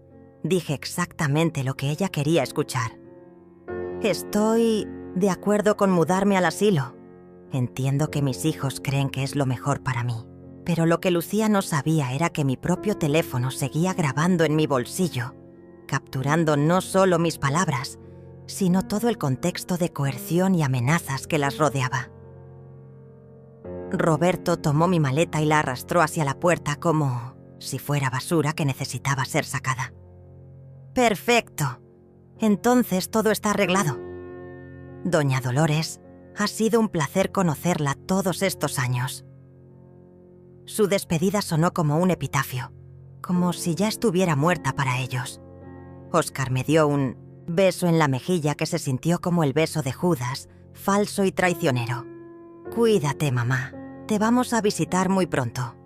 dije exactamente lo que ella quería escuchar. Estoy de acuerdo con mudarme al asilo. Entiendo que mis hijos creen que es lo mejor para mí, pero lo que Lucía no sabía era que mi propio teléfono seguía grabando en mi bolsillo, capturando no solo mis palabras, sino todo el contexto de coerción y amenazas que las rodeaba. Roberto tomó mi maleta y la arrastró hacia la puerta como si fuera basura que necesitaba ser sacada. Perfecto. Entonces todo está arreglado. Doña Dolores, ha sido un placer conocerla todos estos años. Su despedida sonó como un epitafio, como si ya estuviera muerta para ellos. Óscar me dio un beso en la mejilla que se sintió como el beso de Judas, falso y traicionero. Cuídate, mamá. Te vamos a visitar muy pronto.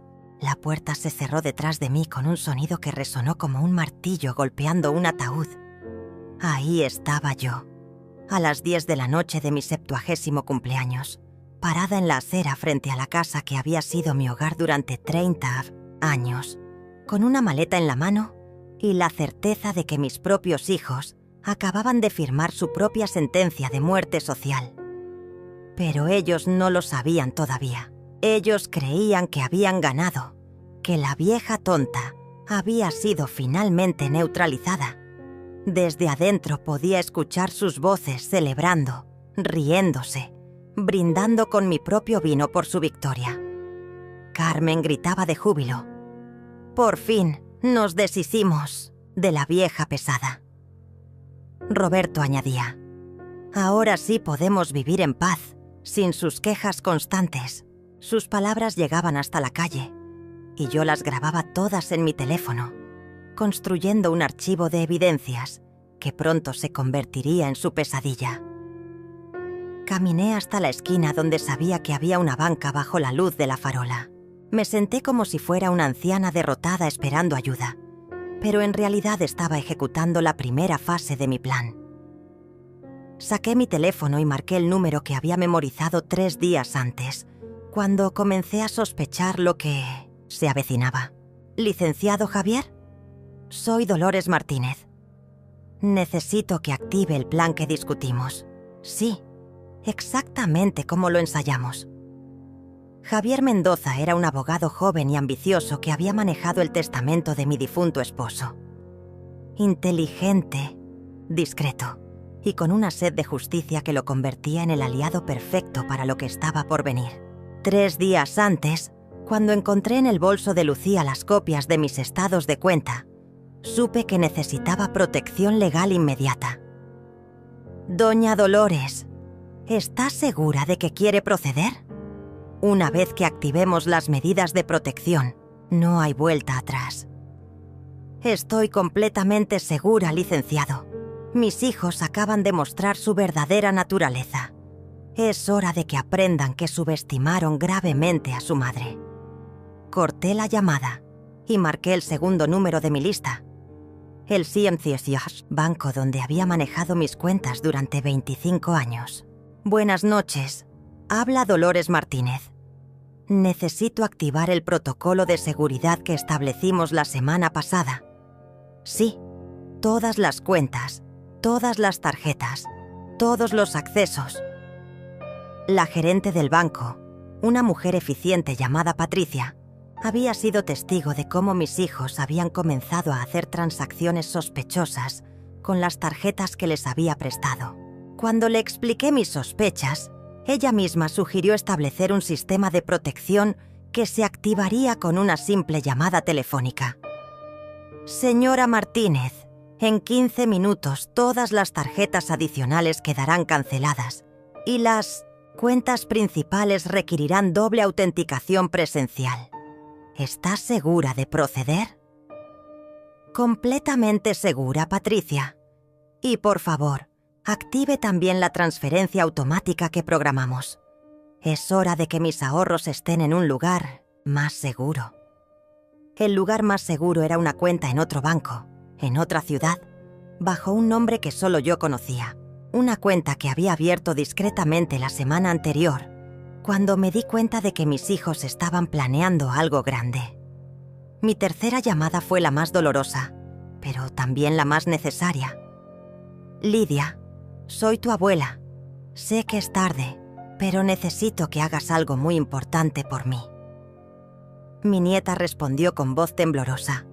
La puerta se cerró detrás de mí con un sonido que resonó como un martillo golpeando un ataúd. Ahí estaba yo, a las 10 de la noche de mi 70º cumpleaños, parada en la acera frente a la casa que había sido mi hogar durante 30 años, con una maleta en la mano y la certeza de que mis propios hijos acababan de firmar su propia sentencia de muerte social. Pero ellos no lo sabían todavía. Ellos creían que habían ganado, que la vieja tonta había sido finalmente neutralizada. Desde adentro podía escuchar sus voces celebrando, riéndose, brindando con mi propio vino por su victoria. Carmen gritaba de júbilo. Por fin nos deshicimos de la vieja pesada. Roberto añadía, ahora sí podemos vivir en paz, sin sus quejas constantes. Sus palabras llegaban hasta la calle, y yo las grababa todas en mi teléfono, construyendo un archivo de evidencias que pronto se convertiría en su pesadilla. Caminé hasta la esquina donde sabía que había una banca bajo la luz de la farola. Me senté como si fuera una anciana derrotada esperando ayuda, pero en realidad estaba ejecutando la primera fase de mi plan. Saqué mi teléfono y marqué el número que había memorizado 3 días antes, cuando comencé a sospechar lo que se avecinaba. ¿Licenciado Javier? Soy Dolores Martínez. Necesito que active el plan que discutimos. Sí, exactamente como lo ensayamos. Javier Mendoza era un abogado joven y ambicioso que había manejado el testamento de mi difunto esposo. Inteligente, discreto y con una sed de justicia que lo convertía en el aliado perfecto para lo que estaba por venir. 3 días antes, cuando encontré en el bolso de Lucía las copias de mis estados de cuenta, supe que necesitaba protección legal inmediata. Doña Dolores, ¿está segura de que quiere proceder? Una vez que activemos las medidas de protección, no hay vuelta atrás. Estoy completamente segura, licenciado. Mis hijos acaban de mostrar su verdadera naturaleza. Es hora de que aprendan que subestimaron gravemente a su madre. Corté la llamada y marqué el segundo número de mi lista. El CMCSIAS, banco donde había manejado mis cuentas durante 25 años. Buenas noches. Habla Dolores Martínez. Necesito activar el protocolo de seguridad que establecimos la semana pasada. Sí, todas las cuentas, todas las tarjetas, todos los accesos. La gerente del banco, una mujer eficiente llamada Patricia, había sido testigo de cómo mis hijos habían comenzado a hacer transacciones sospechosas con las tarjetas que les había prestado. Cuando le expliqué mis sospechas, ella misma sugirió establecer un sistema de protección que se activaría con una simple llamada telefónica. Señora Martínez, en 15 minutos todas las tarjetas adicionales quedarán canceladas y las cuentas principales requerirán doble autenticación presencial. ¿Estás segura de proceder? Completamente segura, Patricia. Y por favor, active también la transferencia automática que programamos. Es hora de que mis ahorros estén en un lugar más seguro. El lugar más seguro era una cuenta en otro banco, en otra ciudad, bajo un nombre que solo yo conocía. Una cuenta que había abierto discretamente la semana anterior, cuando me di cuenta de que mis hijos estaban planeando algo grande. Mi tercera llamada fue la más dolorosa, pero también la más necesaria. Lidia, soy tu abuela. Sé que es tarde, pero necesito que hagas algo muy importante por mí. Mi nieta respondió con voz temblorosa,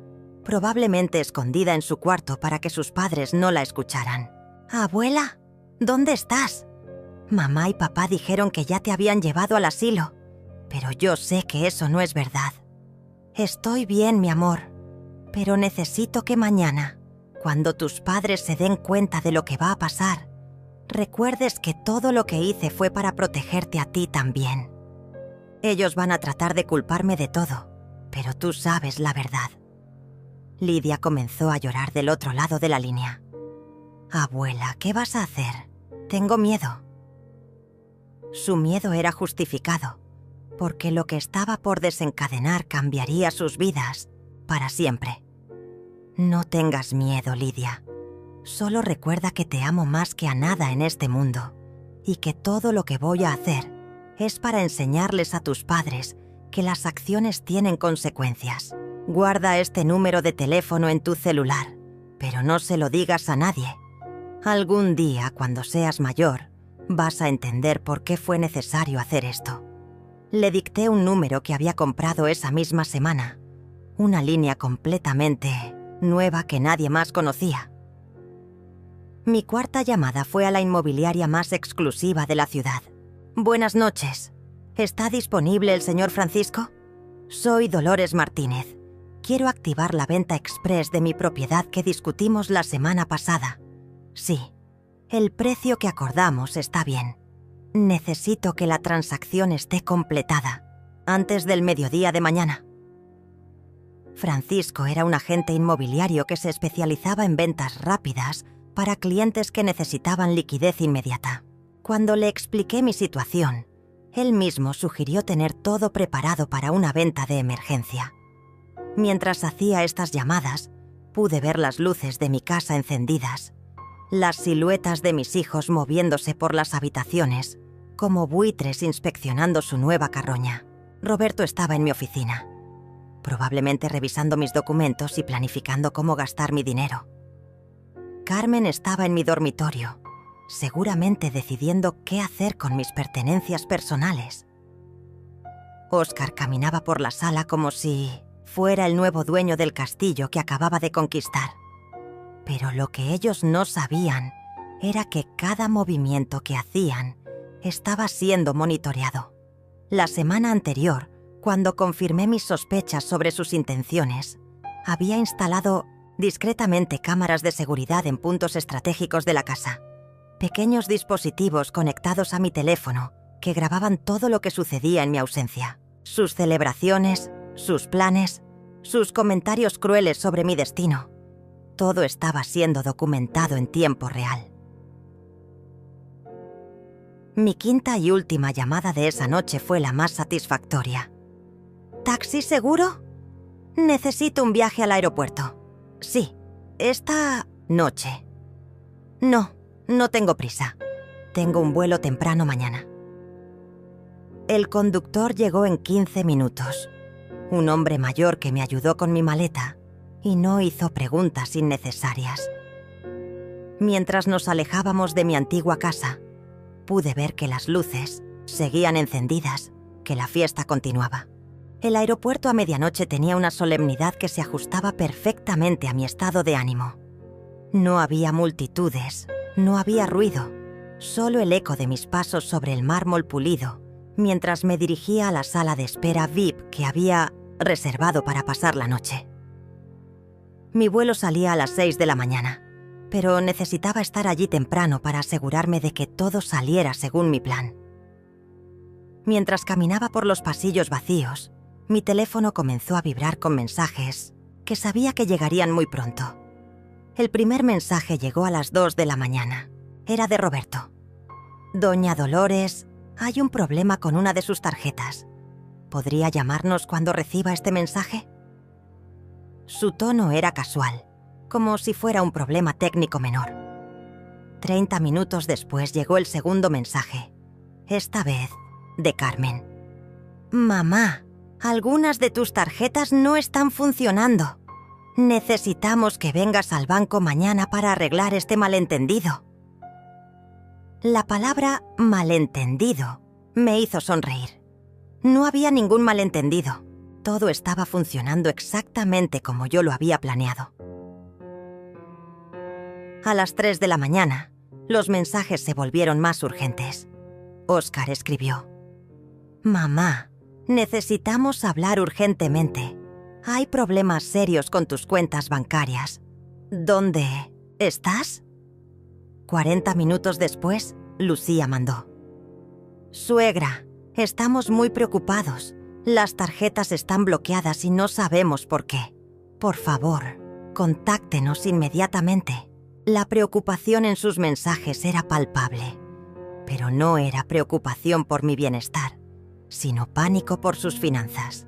probablemente escondida en su cuarto para que sus padres no la escucharan. «Abuela, ¿dónde estás? Mamá y papá dijeron que ya te habían llevado al asilo, pero yo sé que eso no es verdad. Estoy bien, mi amor, pero necesito que mañana, cuando tus padres se den cuenta de lo que va a pasar, recuerdes que todo lo que hice fue para protegerte a ti también. Ellos van a tratar de culparme de todo, pero tú sabes la verdad». Lidia comenzó a llorar del otro lado de la línea. «Abuela, ¿qué vas a hacer? Tengo miedo». Su miedo era justificado, porque lo que estaba por desencadenar cambiaría sus vidas para siempre. No tengas miedo, Lidia. Solo recuerda que te amo más que a nada en este mundo y que todo lo que voy a hacer es para enseñarles a tus padres que las acciones tienen consecuencias. Guarda este número de teléfono en tu celular, pero no se lo digas a nadie. Algún día, cuando seas mayor, vas a entender por qué fue necesario hacer esto. Le dicté un número que había comprado esa misma semana, una línea completamente nueva que nadie más conocía. Mi cuarta llamada fue a la inmobiliaria más exclusiva de la ciudad. «Buenas noches. ¿Está disponible el señor Francisco? Soy Dolores Martínez. Quiero activar la venta express de mi propiedad que discutimos la semana pasada. Sí, el precio que acordamos está bien. Necesito que la transacción esté completada antes del mediodía de mañana». Francisco era un agente inmobiliario que se especializaba en ventas rápidas para clientes que necesitaban liquidez inmediata. Cuando le expliqué mi situación, él mismo sugirió tener todo preparado para una venta de emergencia. Mientras hacía estas llamadas, pude ver las luces de mi casa encendidas, las siluetas de mis hijos moviéndose por las habitaciones, como buitres inspeccionando su nueva carroña. Roberto estaba en mi oficina, probablemente revisando mis documentos y planificando cómo gastar mi dinero. Carmen estaba en mi dormitorio, seguramente decidiendo qué hacer con mis pertenencias personales. Oscar caminaba por la sala como si fuera el nuevo dueño del castillo que acababa de conquistar. Pero lo que ellos no sabían era que cada movimiento que hacían estaba siendo monitoreado. La semana anterior, cuando confirmé mis sospechas sobre sus intenciones, había instalado discretamente cámaras de seguridad en puntos estratégicos de la casa. Pequeños dispositivos conectados a mi teléfono que grababan todo lo que sucedía en mi ausencia. Sus celebraciones, sus planes, sus comentarios crueles sobre mi destino. Todo estaba siendo documentado en tiempo real. Mi quinta y última llamada de esa noche fue la más satisfactoria. ¿Taxi seguro? Necesito un viaje al aeropuerto. Sí, esta noche. No tengo prisa. Tengo un vuelo temprano mañana. El conductor llegó en 15 minutos. Un hombre mayor que me ayudó con mi maleta y no hizo preguntas innecesarias. Mientras nos alejábamos de mi antigua casa, pude ver que las luces seguían encendidas, que la fiesta continuaba. El aeropuerto a medianoche tenía una solemnidad que se ajustaba perfectamente a mi estado de ánimo. No había multitudes, no había ruido, solo el eco de mis pasos sobre el mármol pulido, mientras me dirigía a la sala de espera VIP que había reservado para pasar la noche. Mi vuelo salía a las 6 de la mañana, pero necesitaba estar allí temprano para asegurarme de que todo saliera según mi plan. Mientras caminaba por los pasillos vacíos, mi teléfono comenzó a vibrar con mensajes que sabía que llegarían muy pronto. El primer mensaje llegó a las 2 de la mañana. Era de Roberto. Doña Dolores, hay un problema con una de sus tarjetas. ¿Podría llamarnos cuando reciba este mensaje? Su tono era casual, como si fuera un problema técnico menor. 30 minutos después llegó el segundo mensaje, esta vez de Carmen. Mamá, algunas de tus tarjetas no están funcionando. Necesitamos que vengas al banco mañana para arreglar este malentendido. La palabra malentendido me hizo sonreír. No había ningún malentendido. Todo estaba funcionando exactamente como yo lo había planeado. A las 3 de la mañana, los mensajes se volvieron más urgentes. Oscar escribió: Mamá, necesitamos hablar urgentemente. Hay problemas serios con tus cuentas bancarias. ¿Dónde estás? 40 minutos después, Lucía mandó: Suegra, estamos muy preocupados. Las tarjetas están bloqueadas y no sabemos por qué. Por favor, contáctenos inmediatamente. La preocupación en sus mensajes era palpable, pero no era preocupación por mi bienestar, sino pánico por sus finanzas.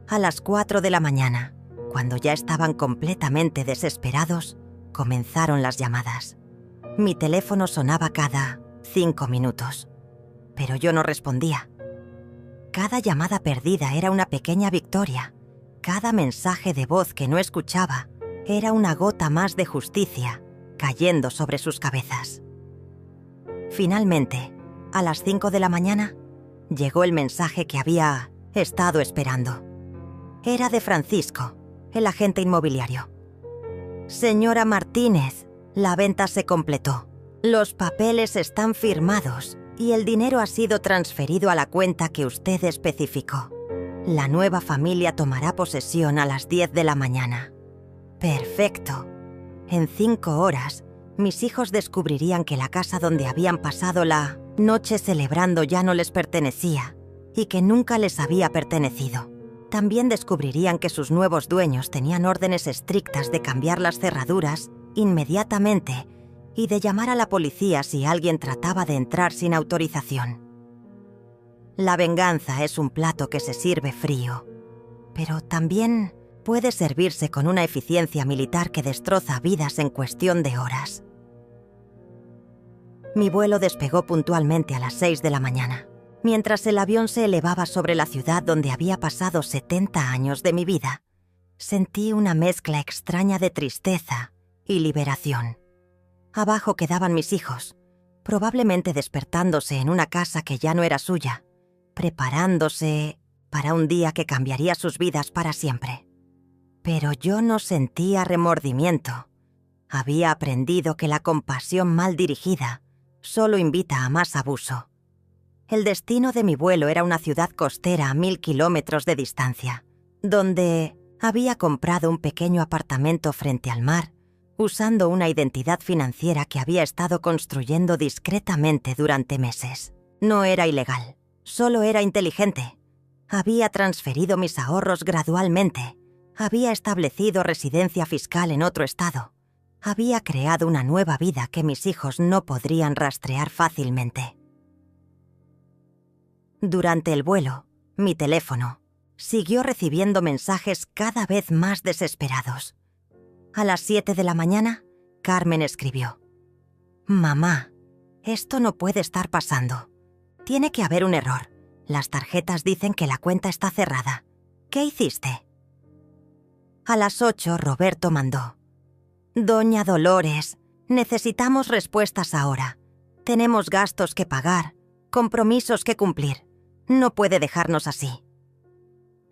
A las 4 de la mañana, cuando ya estaban completamente desesperados, comenzaron las llamadas. Mi teléfono sonaba cada 5 minutos, pero yo no respondía. Cada llamada perdida era una pequeña victoria. Cada mensaje de voz que no escuchaba era una gota más de justicia cayendo sobre sus cabezas. Finalmente, a las 5 de la mañana, llegó el mensaje que había estado esperando. Era de Francisco, el agente inmobiliario. Señora Martínez, la venta se completó. Los papeles están firmados y el dinero ha sido transferido a la cuenta que usted especificó. La nueva familia tomará posesión a las 10 de la mañana. Perfecto. En 5 horas, mis hijos descubrirían que la casa donde habían pasado la noche celebrando ya no les pertenecía y que nunca les había pertenecido. También descubrirían que sus nuevos dueños tenían órdenes estrictas de cambiar las cerraduras inmediatamente y de llamar a la policía si alguien trataba de entrar sin autorización. La venganza es un plato que se sirve frío, pero también puede servirse con una eficiencia militar que destroza vidas en cuestión de horas. Mi vuelo despegó puntualmente a las 6 de la mañana. Mientras el avión se elevaba sobre la ciudad donde había pasado 70 años de mi vida, sentí una mezcla extraña de tristeza y liberación. Abajo quedaban mis hijos, probablemente despertándose en una casa que ya no era suya, preparándose para un día que cambiaría sus vidas para siempre. Pero yo no sentía remordimiento. Había aprendido que la compasión mal dirigida solo invita a más abuso. El destino de mi vuelo era una ciudad costera a 1000 kilómetros de distancia, donde había comprado un pequeño apartamento frente al mar, usando una identidad financiera que había estado construyendo discretamente durante meses. No era ilegal, solo era inteligente. Había transferido mis ahorros gradualmente, había establecido residencia fiscal en otro estado, había creado una nueva vida que mis hijos no podrían rastrear fácilmente. Durante el vuelo, mi teléfono siguió recibiendo mensajes cada vez más desesperados. A las 7 de la mañana, Carmen escribió: «Mamá, esto no puede estar pasando. Tiene que haber un error. Las tarjetas dicen que la cuenta está cerrada. ¿Qué hiciste?». A las 8, Roberto mandó: «Doña Dolores, necesitamos respuestas ahora. Tenemos gastos que pagar, compromisos que cumplir. No puede dejarnos así».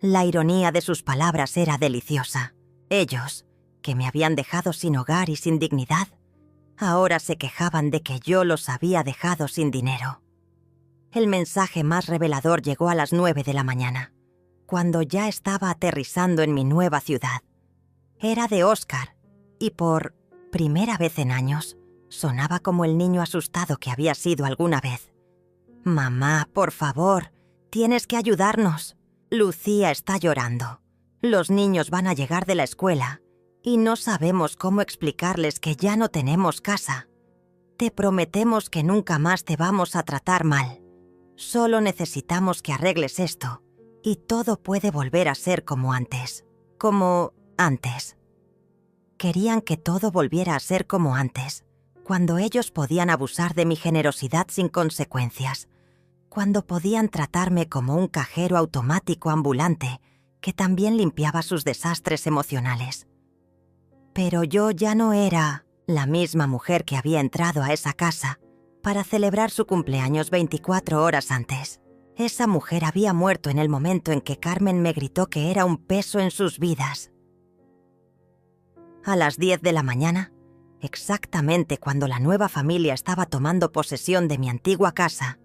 La ironía de sus palabras era deliciosa. Ellos, que me habían dejado sin hogar y sin dignidad, ahora se quejaban de que yo los había dejado sin dinero. El mensaje más revelador llegó a las 9 de la mañana, cuando ya estaba aterrizando en mi nueva ciudad. Era de Oscar, y por primera vez en años, sonaba como el niño asustado que había sido alguna vez. «Mamá, por favor, tienes que ayudarnos. Lucía está llorando. Los niños van a llegar de la escuela y no sabemos cómo explicarles que ya no tenemos casa. Te prometemos que nunca más te vamos a tratar mal. Solo necesitamos que arregles esto y todo puede volver a ser como antes». Como antes. Querían que todo volviera a ser como antes, cuando ellos podían abusar de mi generosidad sin consecuencias, cuando podían tratarme como un cajero automático ambulante que también limpiaba sus desastres emocionales. Pero yo ya no era la misma mujer que había entrado a esa casa para celebrar su cumpleaños 24 horas antes. Esa mujer había muerto en el momento en que Carmen me gritó que era un peso en sus vidas. A las 10 de la mañana, exactamente cuando la nueva familia estaba tomando posesión de mi antigua casa,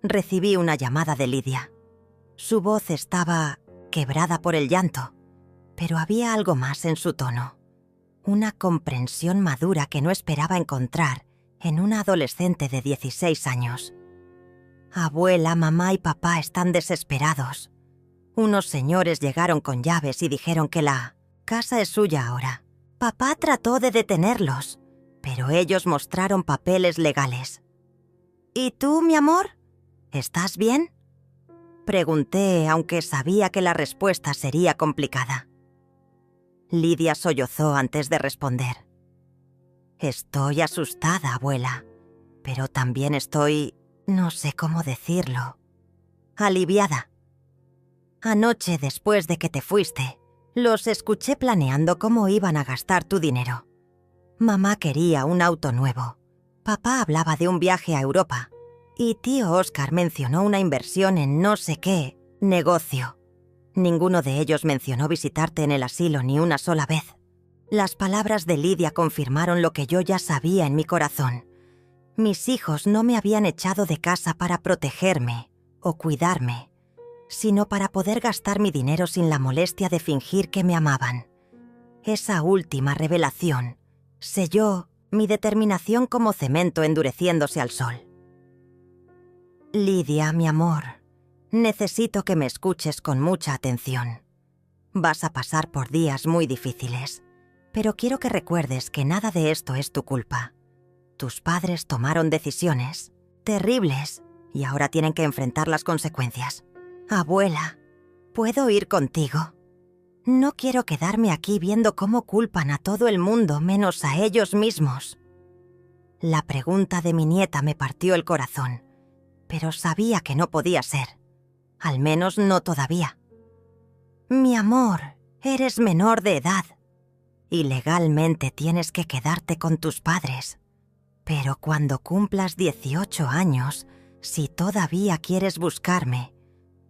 recibí una llamada de Lidia. Su voz estaba quebrada por el llanto, pero había algo más en su tono. Una comprensión madura que no esperaba encontrar en una adolescente de 16 años. «Abuela, mamá y papá están desesperados. Unos señores llegaron con llaves y dijeron que la casa es suya ahora. Papá trató de detenerlos, pero ellos mostraron papeles legales». «¿Y tú, mi amor? ¿Estás bien?», pregunté, aunque sabía que la respuesta sería complicada. Lidia sollozó antes de responder. «Estoy asustada, abuela, pero también estoy, no sé cómo decirlo, aliviada. Anoche, después de que te fuiste, los escuché planeando cómo iban a gastar tu dinero. Mamá quería un auto nuevo. Papá hablaba de un viaje a Europa. Y tío Oscar mencionó una inversión en no sé qué negocio. Ninguno de ellos mencionó visitarte en el asilo ni una sola vez. Las palabras de Lidia confirmaron lo que yo ya sabía en mi corazón. Mis hijos no me habían echado de casa para protegerme o cuidarme, sino para poder gastar mi dinero sin la molestia de fingir que me amaban. Esa última revelación selló mi determinación como cemento endureciéndose al sol. Lidia, mi amor, necesito que me escuches con mucha atención. Vas a pasar por días muy difíciles, pero quiero que recuerdes que nada de esto es tu culpa. Tus padres tomaron decisiones terribles y ahora tienen que enfrentar las consecuencias. Abuela, ¿puedo ir contigo? No quiero quedarme aquí viendo cómo culpan a todo el mundo menos a ellos mismos». La pregunta de mi nieta me partió el corazón, pero sabía que no podía ser. Al menos no todavía. «Mi amor, eres menor de edad». y legalmente tienes que quedarte con tus padres. Pero cuando cumplas 18 años, si todavía quieres buscarme,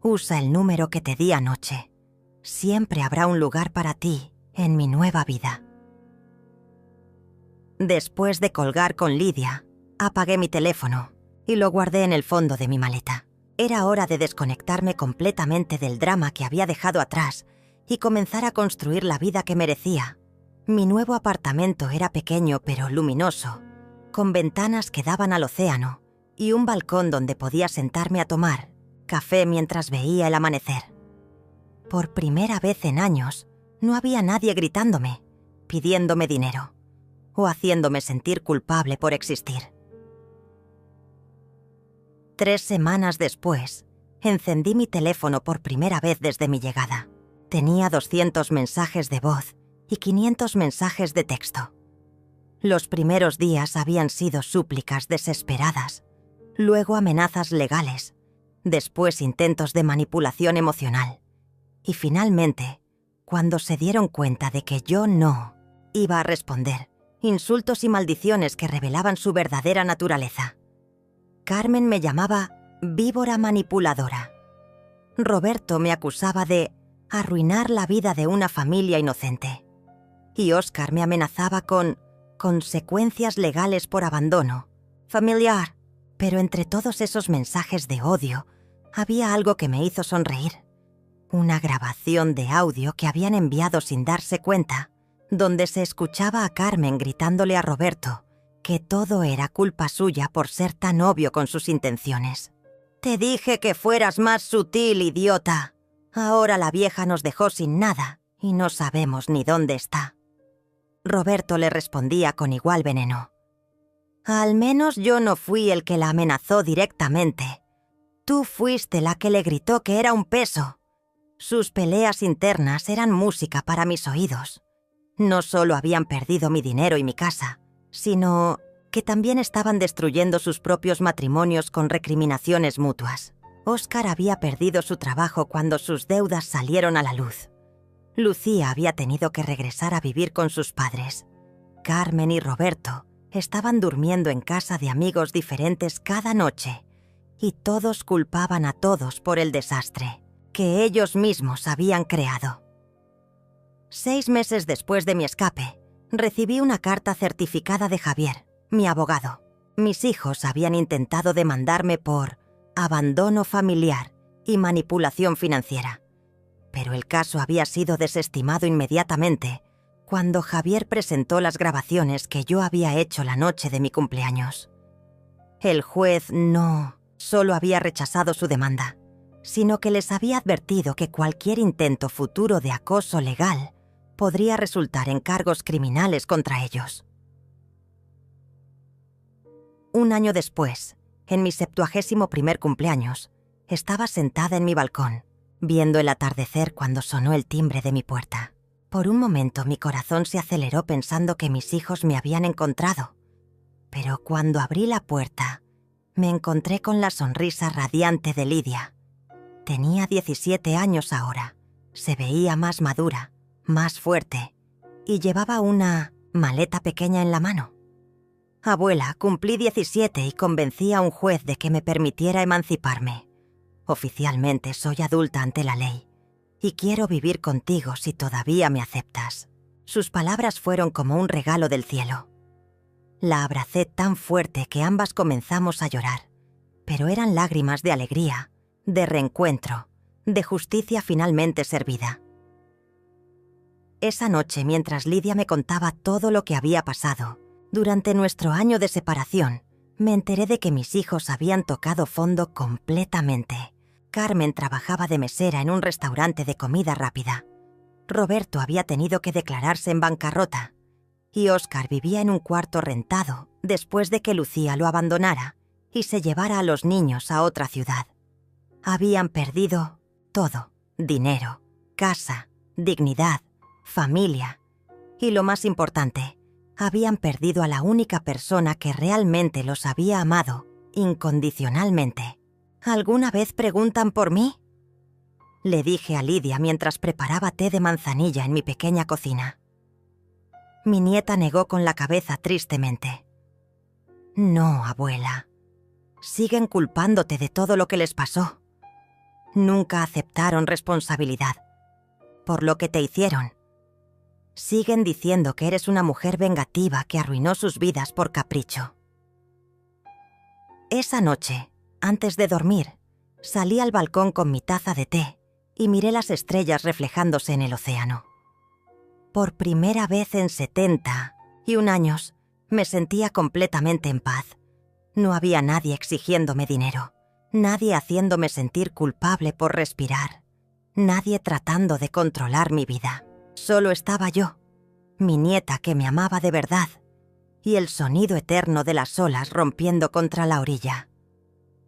usa el número que te di anoche. Siempre habrá un lugar para ti en mi nueva vida. Después de colgar con Lidia, apagué mi teléfono y lo guardé en el fondo de mi maleta. Era hora de desconectarme completamente del drama que había dejado atrás y comenzar a construir la vida que merecía. Mi nuevo apartamento era pequeño pero luminoso, con ventanas que daban al océano y un balcón donde podía sentarme a tomar café mientras veía el amanecer. Por primera vez en años, no había nadie gritándome, pidiéndome dinero o haciéndome sentir culpable por existir. 3 semanas después, encendí mi teléfono por primera vez desde mi llegada. Tenía 200 mensajes de voz y 500 mensajes de texto. Los primeros días habían sido súplicas desesperadas, luego amenazas legales, después intentos de manipulación emocional. Y finalmente, cuando se dieron cuenta de que yo no iba a responder, insultos y maldiciones que revelaban su verdadera naturaleza. Carmen me llamaba víbora manipuladora. Roberto me acusaba de arruinar la vida de una familia inocente. Y Óscar me amenazaba con consecuencias legales por abandono familiar. Pero entre todos esos mensajes de odio, había algo que me hizo sonreír. Una grabación de audio que habían enviado sin darse cuenta, donde se escuchaba a Carmen gritándole a Roberto que todo era culpa suya por ser tan obvio con sus intenciones. «Te dije que fueras más sutil, idiota. Ahora la vieja nos dejó sin nada y no sabemos ni dónde está». Roberto le respondía con igual veneno. «Al menos yo no fui el que la amenazó directamente. Tú fuiste la que le gritó que era un peso». Sus peleas internas eran música para mis oídos. No solo habían perdido mi dinero y mi casa, sino que también estaban destruyendo sus propios matrimonios con recriminaciones mutuas. Óscar había perdido su trabajo cuando sus deudas salieron a la luz. Lucía había tenido que regresar a vivir con sus padres. Carmen y Roberto estaban durmiendo en casa de amigos diferentes cada noche, y todos culpaban a todos por el desastre que ellos mismos habían creado. 6 meses después de mi escape, recibí una carta certificada de Javier, mi abogado. Mis hijos habían intentado demandarme por abandono familiar y manipulación financiera, pero el caso había sido desestimado inmediatamente cuando Javier presentó las grabaciones que yo había hecho la noche de mi cumpleaños. El juez no solo había rechazado su demanda, sino que les había advertido que cualquier intento futuro de acoso legal podría resultar en cargos criminales contra ellos. Un año después, en mi 71º cumpleaños, estaba sentada en mi balcón, viendo el atardecer cuando sonó el timbre de mi puerta. Por un momento mi corazón se aceleró pensando que mis hijos me habían encontrado, pero cuando abrí la puerta, me encontré con la sonrisa radiante de Lidia. Tenía 17 años ahora, se veía más madura, más fuerte, y llevaba una maleta pequeña en la mano. «Abuela, cumplí 17 y convencí a un juez de que me permitiera emanciparme. Oficialmente soy adulta ante la ley, y quiero vivir contigo si todavía me aceptas». Sus palabras fueron como un regalo del cielo. La abracé tan fuerte que ambas comenzamos a llorar, pero eran lágrimas de alegría, de reencuentro, de justicia finalmente servida. Esa noche, mientras Lidia me contaba todo lo que había pasado, durante nuestro año de separación, me enteré de que mis hijos habían tocado fondo completamente. Carmen trabajaba de mesera en un restaurante de comida rápida. Roberto había tenido que declararse en bancarrota. Y Óscar vivía en un cuarto rentado después de que Lucía lo abandonara y se llevara a los niños a otra ciudad. Habían perdido todo: dinero, casa, dignidad, familia. Y lo más importante, habían perdido a la única persona que realmente los había amado incondicionalmente. ¿Alguna vez preguntan por mí?, le dije a Lidia mientras preparaba té de manzanilla en mi pequeña cocina. Mi nieta negó con la cabeza tristemente. No, abuela. Siguen culpándote de todo lo que les pasó. Nunca aceptaron responsabilidad por lo que te hicieron. Siguen diciendo que eres una mujer vengativa que arruinó sus vidas por capricho. Esa noche, antes de dormir, salí al balcón con mi taza de té y miré las estrellas reflejándose en el océano. Por primera vez en 71 años, me sentía completamente en paz. No había nadie exigiéndome dinero, nadie haciéndome sentir culpable por respirar, nadie tratando de controlar mi vida. Solo estaba yo, mi nieta que me amaba de verdad, y el sonido eterno de las olas rompiendo contra la orilla.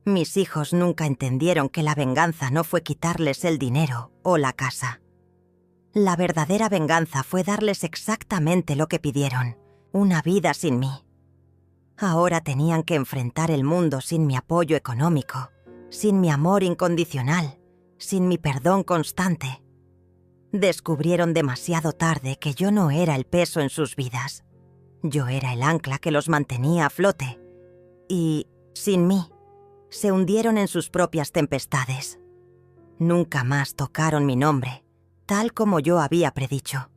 Mis hijos nunca entendieron que la venganza no fue quitarles el dinero o la casa. La verdadera venganza fue darles exactamente lo que pidieron, una vida sin mí. Ahora tenían que enfrentar el mundo sin mi apoyo económico, sin mi amor incondicional, sin mi perdón constante. Descubrieron demasiado tarde que yo no era el peso en sus vidas. Yo era el ancla que los mantenía a flote. Y, sin mí, se hundieron en sus propias tempestades. Nunca más tocaron mi nombre, tal como yo había predicho.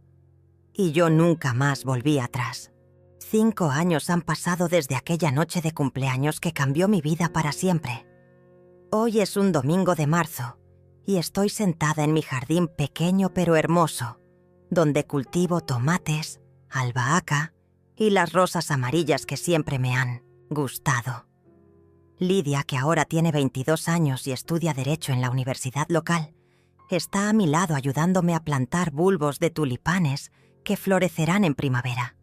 Y yo nunca más volví atrás. 5 años han pasado desde aquella noche de cumpleaños que cambió mi vida para siempre. Hoy es un domingo de marzo y estoy sentada en mi jardín pequeño pero hermoso, donde cultivo tomates, albahaca y las rosas amarillas que siempre me han gustado. Lidia, que ahora tiene 22 años y estudia Derecho en la universidad local, está a mi lado ayudándome a plantar bulbos de tulipanes que florecerán en primavera.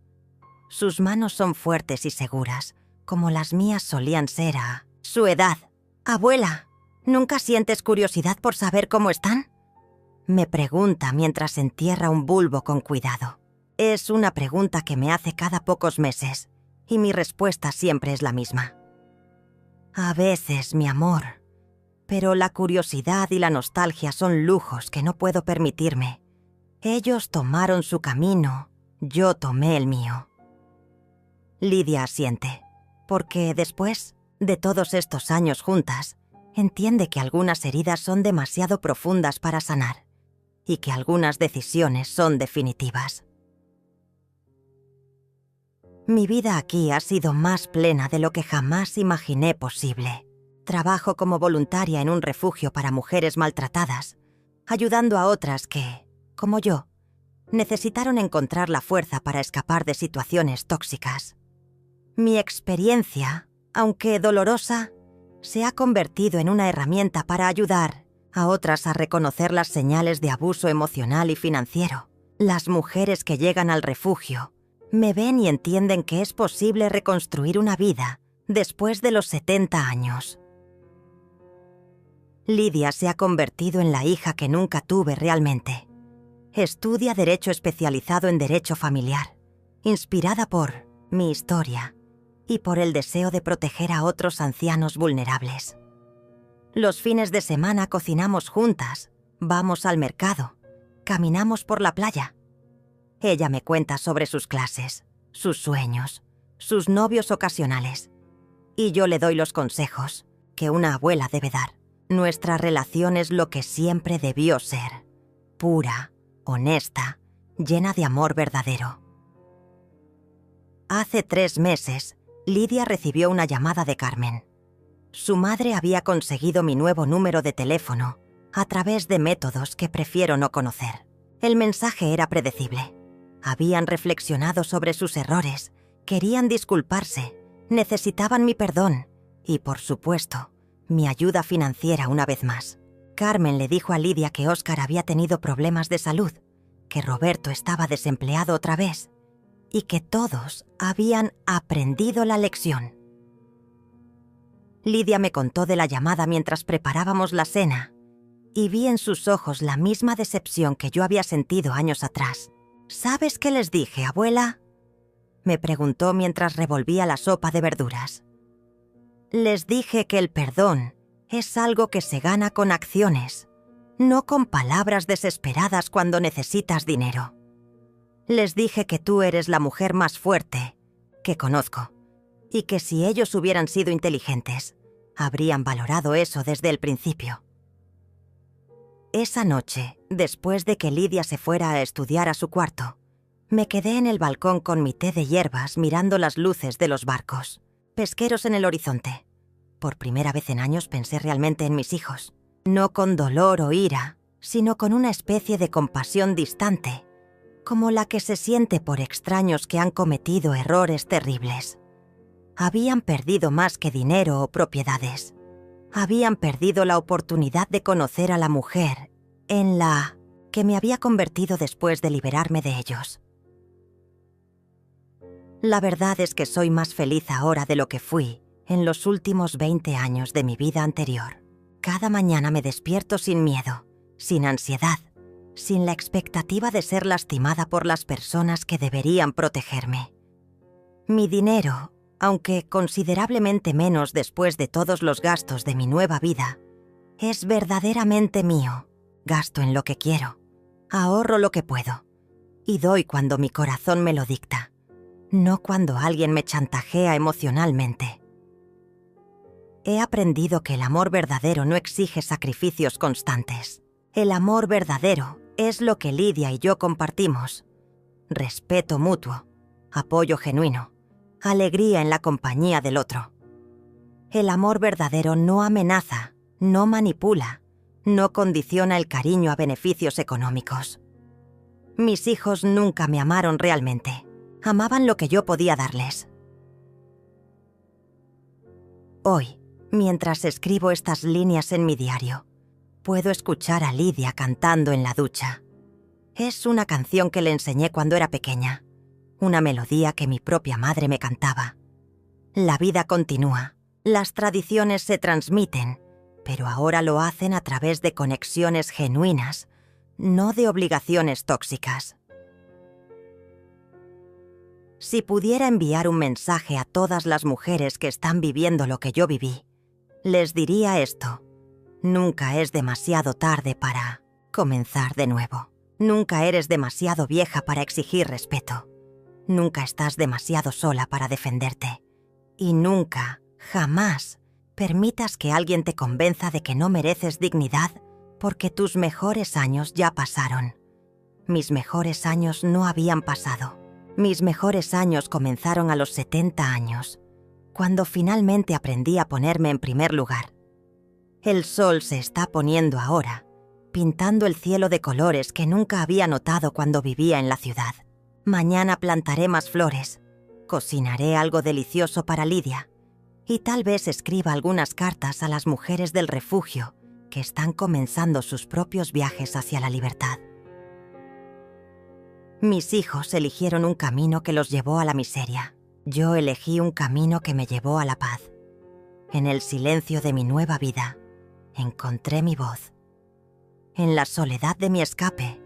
Sus manos son fuertes y seguras, como las mías solían ser a su edad. «Abuela, ¿nunca sientes curiosidad por saber cómo están?», me pregunta mientras entierra un bulbo con cuidado. Es una pregunta que me hace cada pocos meses, y mi respuesta siempre es la misma. A veces, mi amor, pero la curiosidad y la nostalgia son lujos que no puedo permitirme. Ellos tomaron su camino, yo tomé el mío. Lidia asiente, porque después de todos estos años juntas, entiende que algunas heridas son demasiado profundas para sanar y que algunas decisiones son definitivas. Mi vida aquí ha sido más plena de lo que jamás imaginé posible. Trabajo como voluntaria en un refugio para mujeres maltratadas, ayudando a otras que, como yo, necesitaron encontrar la fuerza para escapar de situaciones tóxicas. Mi experiencia, aunque dolorosa, se ha convertido en una herramienta para ayudar a otras a reconocer las señales de abuso emocional y financiero. Las mujeres que llegan al refugio me ven y entienden que es posible reconstruir una vida después de los 70 años. Lidia se ha convertido en la hija que nunca tuve realmente. Estudia Derecho especializado en Derecho Familiar, inspirada por mi historia y por el deseo de proteger a otros ancianos vulnerables. Los fines de semana cocinamos juntas, vamos al mercado, caminamos por la playa. Ella me cuenta sobre sus clases, sus sueños, sus novios ocasionales. Y yo le doy los consejos que una abuela debe dar. Nuestra relación es lo que siempre debió ser: pura, honesta, llena de amor verdadero. Hace 3 meses, Lidia recibió una llamada de Carmen. Su madre había conseguido mi nuevo número de teléfono a través de métodos que prefiero no conocer. El mensaje era predecible. Habían reflexionado sobre sus errores, querían disculparse, necesitaban mi perdón y, por supuesto, mi ayuda financiera una vez más. Carmen le dijo a Lidia que Óscar había tenido problemas de salud, que Roberto estaba desempleado otra vez y que todos habían aprendido la lección. Lidia me contó de la llamada mientras preparábamos la cena y vi en sus ojos la misma decepción que yo había sentido años atrás. ¿Sabes qué les dije, abuela?, me preguntó mientras revolvía la sopa de verduras. Les dije que el perdón es algo que se gana con acciones, no con palabras desesperadas cuando necesitas dinero. Les dije que tú eres la mujer más fuerte que conozco y que si ellos hubieran sido inteligentes, habrían valorado eso desde el principio. Esa noche, después de que Lidia se fuera a estudiar a su cuarto, me quedé en el balcón con mi té de hierbas mirando las luces de los barcos, pesqueros en el horizonte. Por primera vez en años pensé realmente en mis hijos, no con dolor o ira, sino con una especie de compasión distante, como la que se siente por extraños que han cometido errores terribles. Habían perdido más que dinero o propiedades. Habían perdido la oportunidad de conocer a la mujer en la que me había convertido después de liberarme de ellos. La verdad es que soy más feliz ahora de lo que fui en los últimos 20 años de mi vida anterior. Cada mañana me despierto sin miedo, sin ansiedad, sin la expectativa de ser lastimada por las personas que deberían protegerme. Mi dinero, aunque considerablemente menos después de todos los gastos de mi nueva vida, es verdaderamente mío. Gasto en lo que quiero, ahorro lo que puedo y doy cuando mi corazón me lo dicta, no cuando alguien me chantajea emocionalmente. He aprendido que el amor verdadero no exige sacrificios constantes. El amor verdadero es lo que Lidia y yo compartimos: respeto mutuo, apoyo genuino, alegría en la compañía del otro. El amor verdadero no amenaza, no manipula, no condiciona el cariño a beneficios económicos. Mis hijos nunca me amaron realmente. Amaban lo que yo podía darles. Hoy, mientras escribo estas líneas en mi diario, puedo escuchar a Lidia cantando en la ducha. Es una canción que le enseñé cuando era pequeña, una melodía que mi propia madre me cantaba. La vida continúa, las tradiciones se transmiten, pero ahora lo hacen a través de conexiones genuinas, no de obligaciones tóxicas. Si pudiera enviar un mensaje a todas las mujeres que están viviendo lo que yo viví, les diría esto: nunca es demasiado tarde para comenzar de nuevo. Nunca eres demasiado vieja para exigir respeto. Nunca estás demasiado sola para defenderte. Y nunca, jamás, permitas que alguien te convenza de que no mereces dignidad porque tus mejores años ya pasaron. Mis mejores años no habían pasado. Mis mejores años comenzaron a los 70 años, cuando finalmente aprendí a ponerme en primer lugar. El sol se está poniendo ahora, pintando el cielo de colores que nunca había notado cuando vivía en la ciudad. Mañana plantaré más flores, cocinaré algo delicioso para Lidia y tal vez escriba algunas cartas a las mujeres del refugio que están comenzando sus propios viajes hacia la libertad. Mis hijos eligieron un camino que los llevó a la miseria. Yo elegí un camino que me llevó a la paz. En el silencio de mi nueva vida, encontré mi voz. En la soledad de mi escape,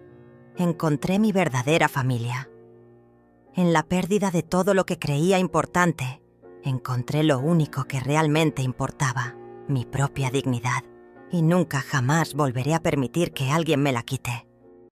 encontré mi verdadera familia. En la pérdida de todo lo que creía importante, encontré lo único que realmente importaba: mi propia dignidad. Y nunca jamás volveré a permitir que alguien me la quite.